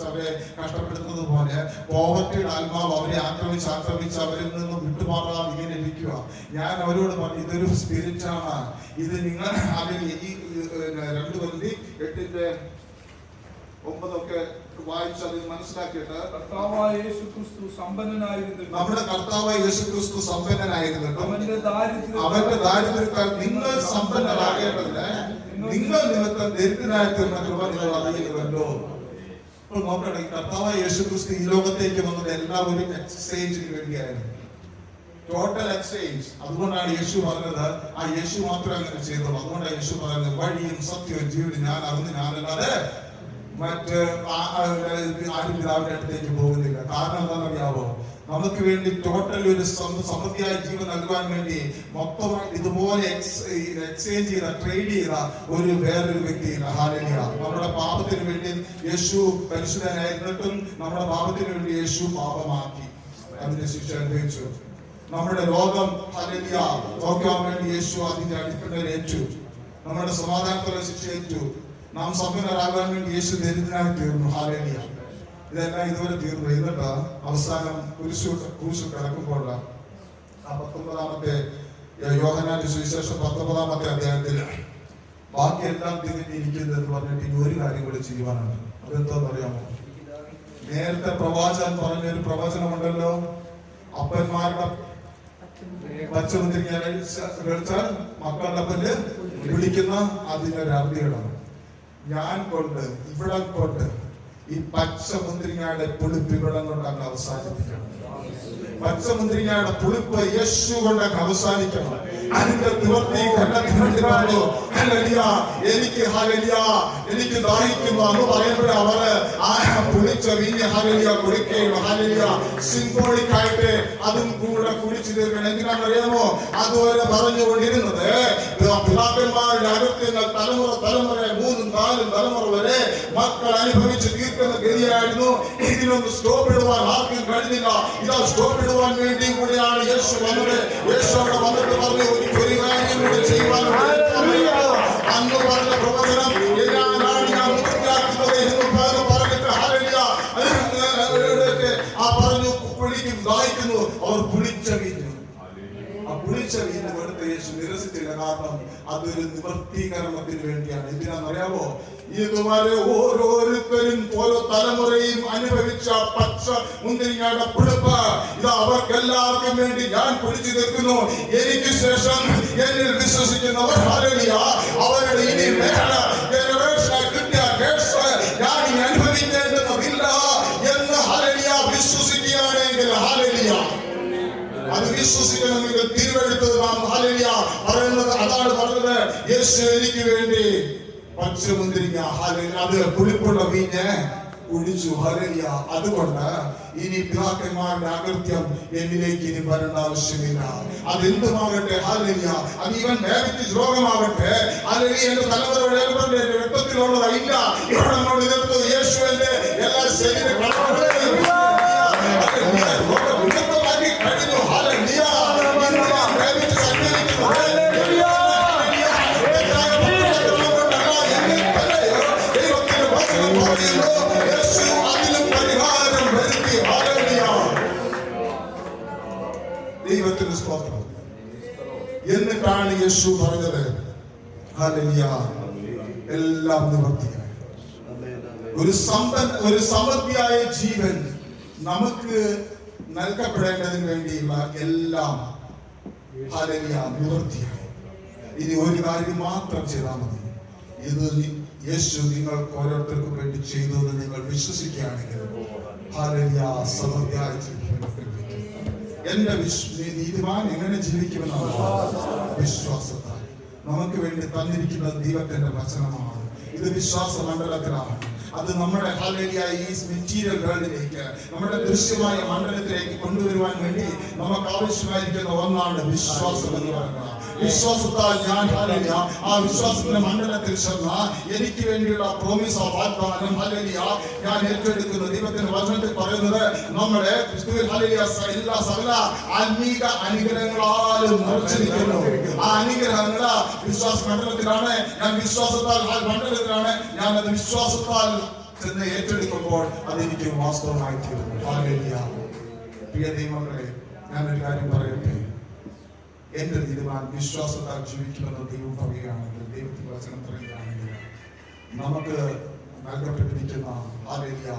Speaker 1: അവരെ കഷ്ടപ്പെടുന്നത് പോലെ പോവർട്ടിയുടെ ആത്മാവ് അവരെ ആക്രമിച്ച് അവരിൽ നിന്ന് വിട്ടുമാറാതെ ഇങ്ങനെ ഇരിക്കുക. ഞാൻ അവരോട് പറഞ്ഞു, ഇതൊരു സ്പിരിറ്റാണ്. ഇത് നിങ്ങൾ ഈ 2 കൊരിന്ത്യർ 8:9 വായിച്ച് അത് മനസ്സിലാക്കിയിട്ട്,
Speaker 3: കർത്താവായ യേശുക്രിസ്തു സമ്പന്നനായിരുന്നിട്ടും
Speaker 1: നമ്മുടെ കർത്താവായ യേശുക്രിസ്തു സമ്പന്നനായിരുന്നിട്ടും
Speaker 3: അവന്റെ
Speaker 1: ദാരിദ്ര്യത്താൽ നിങ്ങൾ സമ്പന്നരാകേണ്ടതിന് നിങ്ങൾ നിമിത്തം ദരിദ്രനായി തീർന്ന കൃപ നിങ്ങൾ അറിയുന്നുവല്ലോ. ഇപ്പോൾ നോക്കണേ, കർത്താവായ യേശുക്രിസ്തു ഈ ലോകത്തേക്ക് വന്നത് എല്ലാവരും എക്സ്ചേഞ്ചിന് വേണ്ടിയായിരുന്നു. Total exchange. അതുകൊണ്ടാണ് യേശു പറഞ്ഞത്, ആ യേശു മാത്രമേ അങ്ങനെ ചെയ്തുള്ളൂ. അതുകൊണ്ടാണ് യേശു പറയുന്നത്, വഴിയും സത്യവും ജീവനും ഞാൻ അറിഞ്ഞ് ഞാനല്ലാതെ മറ്റ് ആരും പിതാവിന്റെ അടുത്തേക്ക് പോകുന്നില്ല. കാരണം എന്താണെന്നറിയാവോ? നമുക്ക് വേണ്ടി ടോട്ടൽ ഒരു സമൃദ്ധിയായ ജീവൻ നൽകുവാൻ വേണ്ടി മൊത്തമായി ഇതുപോലെ എക്സ്ചേഞ്ച് ചെയ്ത, ട്രേഡ് ചെയ്ത ഒരു വേറൊരു വ്യക്തിയില്ല. ഹല്ലേലൂയ. നമ്മുടെ പാപത്തിന് വേണ്ടി യേശു പരിശുദ്ധനായിരുന്നിട്ടും നമ്മുടെ പാപത്തിന് വേണ്ടി യേശു പാപമാക്കി അതിന്റെ ശിക്ഷ അനുഭവിച്ചു. നമ്മുടെ രോഗം ഹല്ലേലൂയ നോക്കാൻ വേണ്ടി യേശു അതിന്റെ അടിപ്പിടൽ ഏറ്റു. നമ്മുടെ സമാധാനത്തിലുള്ള ശിക്ഷ ഏറ്റു. നാം സമ്പന്നരാകാൻ വേണ്ടി യേശു ദരിദ്രനായി തീർന്നു. ഹല്ലേലൂയ. ഇതെല്ലാം ഇതുവരെ തീർന്നു. എന്നിട്ട് അവസാനം കുരിശു കിടക്കുമ്പോൾ ആ 19-ാമത്തെ യോഹന്നാന്റെ സുവിശേഷം 19-ാമത്തെ അധ്യായത്തിൽ ബാക്കിയെല്ലാം തികഞ്ഞിരിക്കുന്നതെന്ന് പറഞ്ഞിട്ട് ഇനി ഒരു കാര്യം കൂടി ചെയ്യുവാനാണ്. അതെന്താണെന്ന് അറിയാമോ? നേരത്തെ പ്രവാചകൻ പറഞ്ഞൊരു പ്രവചനമുണ്ടല്ലോ, അപ്പന്മാരുടെ പച്ചമുന്തിരിങ്ങ കഴിച്ചാൽ മക്കളുടെ പല്ല് വിളിക്കുന്ന അതിനൊരു അർഥികളാണ്. ഞാൻ കൊണ്ട് ഇവിടം കൊണ്ട് ഈ പച്ചമുന്തിരിങ്ങയുടെ പുളിപ്പ് ഇവിടം കൊണ്ടങ്ങ് അവസാനിപ്പിക്കണം. പച്ചമുന്തിരിങ്ങയുടെ പുളിപ്പ് യേശു കൊണ്ടങ്ങ് അവസാനിക്കണം. അതിന്റെ നിവർത്തി ഖണ്ഡത്തിന് വേണ്ടി പറഞ്ഞു, ഹല്ലേലൂയ എനിക്ക് ഹല്ലേലൂയ എനിക്ക് ദാഹിക്കുന്നു എന്ന് പറയുമ്പോഴേ അവര് ആ പുളിച്ച വീഞ്ഞ് ഹല്ലേലൂയ കുടിക്കുകയുള്ളൂ. ഹല്ലേലൂയ സിംബോളിക് ആയിട്ട് അതും കൂടെ കുടിച്ചു തീർക്കണം. എന്തിനാണെന്ന് അറിയാമോ? അതുവരെ പറഞ്ഞുകൊണ്ടിരുന്നത് പിതാക്കന്മാരുടെ അകത്യങ്ങൾ തലമുറ 3-4 തലമുറ വരെ മക്കൾ അനുഭവിച്ച് തീർക്കുന്ന ഗതിയായിരുന്നു. ഇതിനൊന്ന് സ്റ്റോപ്പ് ഇടുവാൻ ആർക്കും കഴിഞ്ഞില്ല. ഇതാ സ്റ്റോപ്പ് ഇടുവാൻ വേണ്ടി കൂടെയാണ് യേശു വന്നത്. യേശു അവിടെ വന്നിട്ട് പറഞ്ഞു, ഒരു കാര്യം കൂടി ചെയ്യുവാനുണ്ട്. അന്ന് പറഞ്ഞ പ്രവചനം ഞാനാണ് ഞാൻ പൂർത്തിയാക്കുന്നത് എന്ന് പറഞ്ഞിട്ട് ഹല്ലേലൂയ ആ പറഞ്ഞു കുളിക്കും ദാഹിക്കുന്നു. അവർ പുളിച്ച വീഞ്ഞു, ആ പുളിച്ച വീഞ്ഞ് കൊടുത്ത യേശു നിരസിച്ചില്ല. കാരണം അതൊരു നിവർത്തീകരണത്തിന് വേണ്ടിയാണ്. എന്തിനാണെന്നറിയാമോ? ഇതുവരെ ഓരോരുത്തരും ഓരോ തലമുറയും അനുഭവിച്ച പച്ച മുന്തിരിങ്ങയുടെ പുളിപ്പ് ഇത് അവർക്കെല്ലാവർക്കും വേണ്ടി ഞാൻ കുടിച്ചു തീർക്കുന്നു. എനിക്ക് ശേഷം എന്നിൽ വിശ്വസിക്കുന്നവർ ഹല്ലേലൂയ അവരുടെ ഇനി മേല ജനറേഷനായി കിട്ടിയ കേസ് ഞാൻ ഇനി അനുഭവിക്കേണ്ടതില്ല എന്ന് ഹല്ലേലൂയ വിശ്വസിക്കുകയാണെങ്കിൽ ഹല്ലേലൂയ അത് വിശ്വസിക്കണമെങ്കിൽ തിരുവെഴുത്ത് നാം ഹല്ലേലൂയ പറയുന്നത് അതാണ് പറഞ്ഞത്. യേശു എനിക്ക് വേണ്ടി പച്ചമുന്തിരിങ്ങ ഹല്ലേലൂയ അത് പുളിപ്പുള്ള വീഞ്ഞ് കുടിച്ചു. ഹല്ലേലൂയ. അതുകൊണ്ട് ഇനി പിതാക്കന്മാരുടെ അകൃത്യം എന്നിലേക്ക് ഇനി വരേണ്ട ആവശ്യമില്ല. അതെന്തുമാകട്ടെ, ഹല്ലേലൂയ, അത് ഇവൻ ഡയബറ്റീസ് രോഗമാകട്ടെ, ഹല്ലേലൂയ, എന്റെ തലമുറയുടെ രക്തത്തിലുള്ളതല്ല. ഇവിടെ നമ്മൾ ഇതെടുത്ത് യേശുവിന്റെ എല്ലാ ശരീരങ്ങളും രോഗവിമുക്തമാക്കി കഴിഞ്ഞു. ഹല്ലേലൂയ. ദൈവത്തിന് സ്തോത്രം. എന്നിട്ടാണ് യേശു പറഞ്ഞത്, ഹല്ലേലൂയ, എല്ലാം നിവർത്തിയായി. ഒരു സമൃദ്ധിയായ ജീവൻ നമുക്ക് നൽകപ്പെടേണ്ടതിന് വേണ്ടിയുള്ള എല്ലാം, ഹല്ലേലൂയ, നിവർത്തിയായി. ഇനി ഒരു കാര്യം മാത്രം ചെയ്താൽ മതി. ഇത് യേശു നിങ്ങൾക്ക് ഓരോരുത്തർക്കും വേണ്ടി ചെയ്തു എന്ന് നിങ്ങൾ വിശ്വസിക്കുകയാണെങ്കിൽ, ഹല്ലേലൂയ, സമൃദ്ധിയായ ജീവിതം. എന്റെ നീതിമാൻ എങ്ങനെ ജീവിക്കുമെന്നാണ് വിശ്വാസത്താൽ നമുക്ക് വേണ്ടി തന്നിരിക്കുന്ന ദൈവത്തിന്റെ വചനമാണ്. ഇത് വിശ്വാസ മണ്ഡലത്തിലാണ്. അത് നമ്മുടെ ഹല്ലേലൂയ ഈ മെറ്റീരിയൽ വേൾഡിലേക്ക്, നമ്മുടെ ദൃശ്യമായ മണ്ഡലത്തിലേക്ക് കൊണ്ടുവരുവാൻ വേണ്ടി നമുക്ക് ആവശ്യമായിരിക്കുന്ന ഒന്നാണ് വിശ്വാസം എന്ന് പറയുന്നത്. വിശ്വാസത്താൽ ഞാൻ, ഹല്ലേലൂയ, ആ വിശ്വാസത്തിന്റെ മണ്ഡലത്തിൽ ചെന്ന എനിക്ക് വേണ്ടിയുള്ള പ്രോമിസ് ഓഫ് വാഗ്ദാനം, ഹല്ലേലൂയ, ഞാൻ ഏറ്റെടുക്കുന്നു. ദൈവത്തിന്റെ വചനത്തിൽ പറയുന്നത് നമ്മുടെ ക്രിസ്തുവിൽ, ഹല്ലേലൂയ, എല്ലാ സകല ആത്മീക അനുഗ്രഹങ്ങളാലും നിറച്ചിരിക്കുന്നു. ആ അനുഗ്രഹങ്ങൾ വിശ്വാസ മണ്ഡലത്തിലാണ്. ഞാൻ വിശ്വാസത്താൽ മണ്ഡലത്തിലാണ്. ഞാൻ അത് വിശ്വാസത്താൽ ചെന്ന് ഏറ്റെടുക്കുമ്പോൾ അതെനിക്ക് വാസ്തവമായി തീരുന്നു. ഹല്ലേലൂയ. പ്രിയ ദൈവമക്കളെ, ഞാനൊരു കാര്യം പറയട്ടെ. എന്റെ തീരുമാനം വിശ്വാസത്താൽ ജീവിക്കുമെന്ന് ദൈവം പറയുകയാണെങ്കിൽ, ദൈവത്തിന്റെ വചനം പറയുകയാണെങ്കിൽ, നമുക്ക് നൽകപ്പെട്ടിരിക്കുന്ന, ഹല്ലേലൂയ,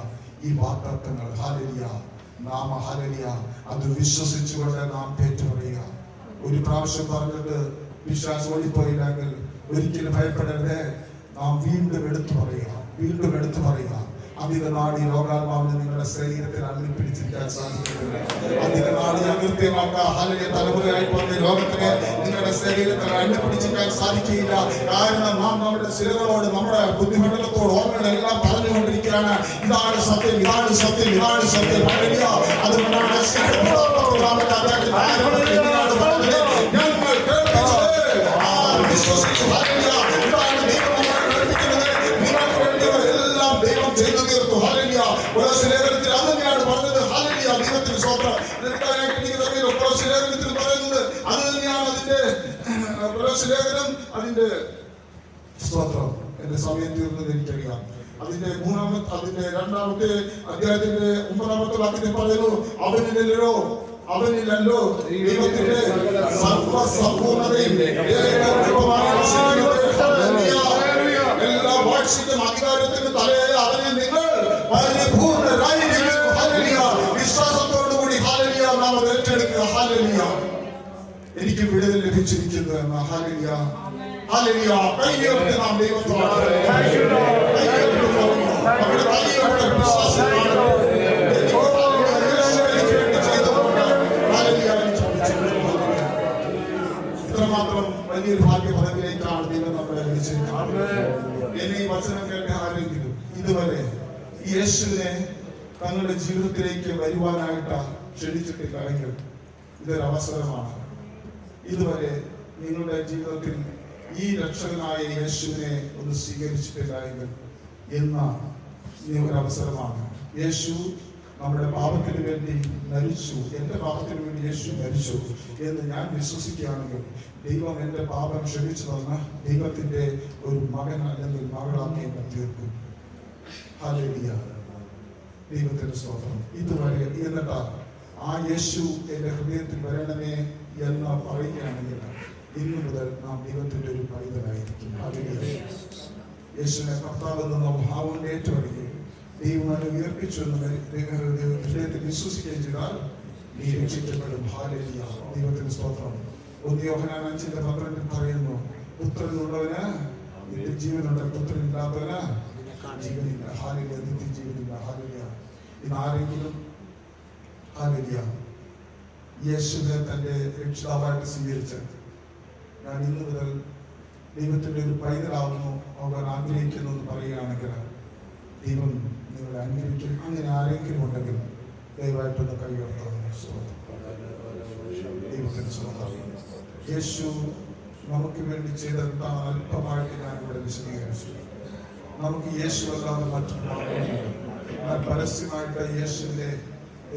Speaker 1: ഈ വാഗ്ദത്തങ്ങൾ, ഹല്ലേലൂയ, നാം, ഹല്ലേലൂയ, അത് വിശ്വസിച്ചുകൊണ്ട് നാം ഏറ്റുപറയുക. ഒരു പ്രാവശ്യം പറഞ്ഞിട്ട് വിശ്വാസം ഓടിപ്പോയില്ലെങ്കിൽ ഒരിക്കലും ഭയപ്പെടരുത്. നാം വീണ്ടും എടുത്തു പറയുക, വീണ്ടും എടുത്തു പറയുക. അധിക നാളി രോഗാത്മാവിന് നിങ്ങളുടെ ശരീരത്തിൽ അള്ളിപ്പിടിച്ചിരിക്കാൻ സാധിക്കില്ല. അധിക നാളി അകൃത്യമാക്കുക, ഹല്ലേലൂയ, തലമുറയായി പോകുന്ന രോഗത്തിന് നിങ്ങളുടെ ശരീരത്തിൽ അള്ളിപ്പിടിച്ചിരിക്കാൻ സാധിക്കില്ല. കാരണം നാം നമ്മുടെ ശിലകളോട്, നമ്മുടെ ബുദ്ധിമണ്ഡലത്തോട് ഓർമ്മകളെല്ലാം പറഞ്ഞുകൊണ്ടിരിക്കുകയാണ്, ഇതാണ് സത്യം, ഇതാണ് സത്യം, ഇതാണ് സത്യം. ഹല്ലേലൂയ. അതുകൊണ്ടാണ് വിശ്വസിച്ചു, ഹല്ലേലൂയ, ഇതാണ് ദൈവം പഠിപ്പിക്കുന്നത്. നിങ്ങൾക്ക് വേണ്ടിയുള്ള എല്ലാം ദൈവം ചെയ്തു തീർത്തു. ഹല്ലേലൂയ. ലേഖനത്തിൽ അത് തന്നെയാണ് പറഞ്ഞത്. ഹല്ലേലൂയ, ദൈവത്തിന് സ്തോത്രം. ലേഖനത്തിൽ പറയുന്നത് അത് തന്നെയാണ്. ലേഖനം അതിന്റെ സ്തോത്രം. എന്റെ സമയം തീർന്നത് എനിക്കറിയാം. അതിന്റെ രണ്ടാമത്തെ അധ്യായത്തിന്റെ 9-ാമത്തെ വാക്യത്തിൽ പറയുന്നു, അവനിലല്ലോ ദൈവത്തിന്റെ സർവ്വസമ്പൂർണ്ണതയും എല്ലാ വാഴ്ചയ്ക്കും അധികാരത്തിനും തലയായ അവനെ നിങ്ങൾ പരിപൂർണ്ണരായിരിക്കുന്നു. ഹല്ലേലൂയ. വിശ്വാസത്തോടുകൂടി, ഹല്ലേലൂയ, നാം അത് ഏറ്റെടുക്കുക. ഹല്ലേലൂയ. എനിക്ക് വിടുതൽ ലഭിച്ചിരിക്കുന്നു എന്ന, ഹല്ലേലൂയ, ഹല്ലേലൂയ. കൈയുയർത്തി നാം ദൈവത്തോട് ഇത്രമാത്രം വലിയൊരു ഭാഗ്യപദവിയിലേക്കാണ് ദൈവം നമ്മളെ വിളിച്ചിരിക്കുന്നത്. എന്നെ ഈ വചനം കേട്ട ആരെങ്കിലും ഇതുവരെ യേശുവിനെ തങ്ങളുടെ ജീവിതത്തിലേക്ക് വരുവാനായിട്ട് ക്ഷണിച്ചിട്ടില്ല എങ്കിൽ ഇതൊരു അവസരമാണ്. ഇതുവരെ നിങ്ങളുടെ ജീവിതത്തിൽ ഈ രക്ഷകനായ യേശുവിനെ ഒന്ന് സ്വീകരിച്ചിട്ടില്ല എങ്കിൽ എന്ന ഒരവസരമാണ്. യേശു നമ്മുടെ പാപത്തിന് വേണ്ടി മരിച്ചു, എന്റെ പാപത്തിന് വേണ്ടി യേശു മരിച്ചു എന്ന് ഞാൻ വിശ്വസിക്കുകയാണെങ്കിൽ ദൈവം എന്റെ പാപം ക്ഷമിച്ചു തന്ന ദൈവത്തിന്റെ ഒരു മകൻ അല്ലെങ്കിൽ മകളാക്കി എന്നെ തീർക്കും. ഹല്ലേലൂയ. ദൈവത്തിന്റെ സ്തോത്രം. ഇതുവരെ എന്നിട്ട് ആ യേശു എന്റെ ഹൃദയത്തിൽ വരണമേ എന്ന് പറയുകയാണെങ്കിൽ ഇന്നു മുതൽ നാം ദൈവത്തിന്റെ ഒരു പൈതലായിരിക്കും. ഹല്ലേലൂയ. യേശുവിനെ കർത്താവെന്ന് നാം ഭാവം ഏറ്റുപറയുകയും ദൈവം ഉയർപ്പിച്ചു എന്ന് ഹൃദയത്തിൽ വിശ്വസിക്കുകയും ചെയ്താൽ നീ രക്ഷിക്കപ്പെടും. ഹല്ലേലൂയ. ദൈവത്തിന്റെ സ്തോത്രം. 1 യോഹന്നാൻ 5:12 പറയുന്നു, പുത്രനുള്ളവന് നിത്യജീവനുണ്ട്, പുത്രനില്ലാത്തവന് ജീവനില്ല. ഹല്ലേലൂയ. നിത്യജീവനില്ല. ഹല്ലേലൂയ. ഇന്നാരെങ്കിലും, ഹല്ലേലൂയ, യേശുവിനെ തന്റെ രക്ഷിതാവായിട്ട് സ്വീകരിച്ച് ഞാൻ ഇന്നു മുതൽ ദൈവത്തിന്റെ ഒരു പൈതലാവുന്നു, അവൻ ആഗ്രഹിക്കുന്നു എന്ന് പറയുകയാണെങ്കിൽ ദൈവം നിങ്ങളെ അനുഗ്രഹിക്കും. അങ്ങനെ ആരെങ്കിലും ഉണ്ടെങ്കിൽ ദയവായിട്ടൊന്ന് കൈയുയർത്താം. ദൈവത്തിന് സ്തോത്രം. യേശു നമുക്ക് വേണ്ടി ചെയ്തെന്താണ് അല്പമായിട്ട് ഞാൻ ഇവിടെ വിശദീകരിച്ചു. നമുക്ക് യേശു അല്ലാതെ മറ്റു എന്നാൽ പരസ്യമായിട്ട് യേശുവിന്റെ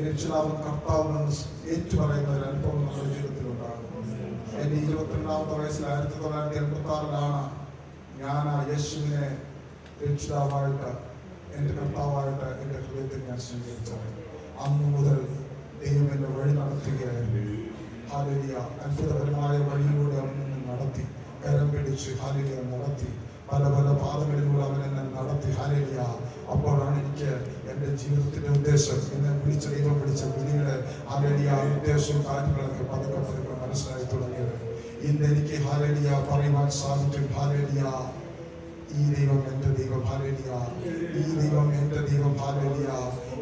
Speaker 1: രക്ഷിതാവും കർത്താവുമെന്ന് ഏറ്റുപറയുന്ന ഒരു അനുഭവം നമ്മുടെ ജീവിതത്തിലുണ്ടാകും. എൻ്റെ 22ാമത്തെ വയസ്സിൽ 1986 ഞാൻ ആ യേശുവിനെ രക്ഷിതാവായിട്ട് എൻ്റെ കർത്താവായിട്ട് എൻ്റെ ഹൃദയത്തിൽ ഞാൻ സ്വീകരിച്ചത്. അന്നു മുതൽ ദൈവം എന്നെ വഴി നടത്തുകയായിരുന്നു. ഹല്ലേലൂയ. അത്ഭുതപരമായ വഴിയിലൂടെ അവൻ എന്നെ നടത്തി, കരം പിടിച്ച് ഹല്ലേലൂയ നടത്തി, പല പല പാതകളിലൂടെ അവൻ എന്നെ നടത്തി. ഹല്ലേലൂയ. അപ്പോഴാണ് എനിക്ക് എൻ്റെ ജീവിതത്തിന്റെ ഉദ്ദേശം, എന്നെ വിളിച്ച ദൈവം വിളിച്ച വിളിയുടെ ഹല്ലേലൂയ ഉദ്ദേശവും കാര്യങ്ങളൊക്കെ പതുക്കെ പതുക്കെ മനസ്സിലായി തുടങ്ങിയത്. ഇന്ന് എനിക്ക് ഹല്ലേലൂയ പറയുവാൻ സാധിക്കും. ഹല്ലേലൂയ, ഈ ദൈവം എൻ്റെ ദൈവം. ഹല്ലേലൂയ. ഈ ദൈവം എൻ്റെ ദൈവം. ഹല്ലേലൂയ.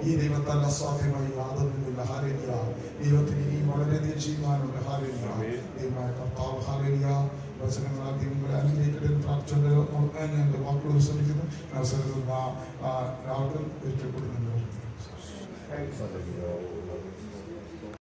Speaker 1: ഈ ദൈവത്താൽ അസാധ്യമായി യാതൊന്നുമില്ല. ഹല്ലേലൂയ. ദൈവത്തിന് ഇനി വളരെയധികം ചെയ്യുവാനുണ്ട്. ഹല്ലേലൂയ. ദൈവമായ കർത്താവ് ഹല്ലേലൂയ വചനങ്ങളാൽ ദൈവങ്ങളെ അനുഗ്രഹിക്കട്ടെ പ്രാർത്ഥിച്ചുകൊണ്ട് എൻ്റെ വാക്കുകൾ വിശ്രമിക്കുന്നു. അവസരത്തിൽ രാവിലെ ഒരിക്കൽ കൂടി നമ്മൾ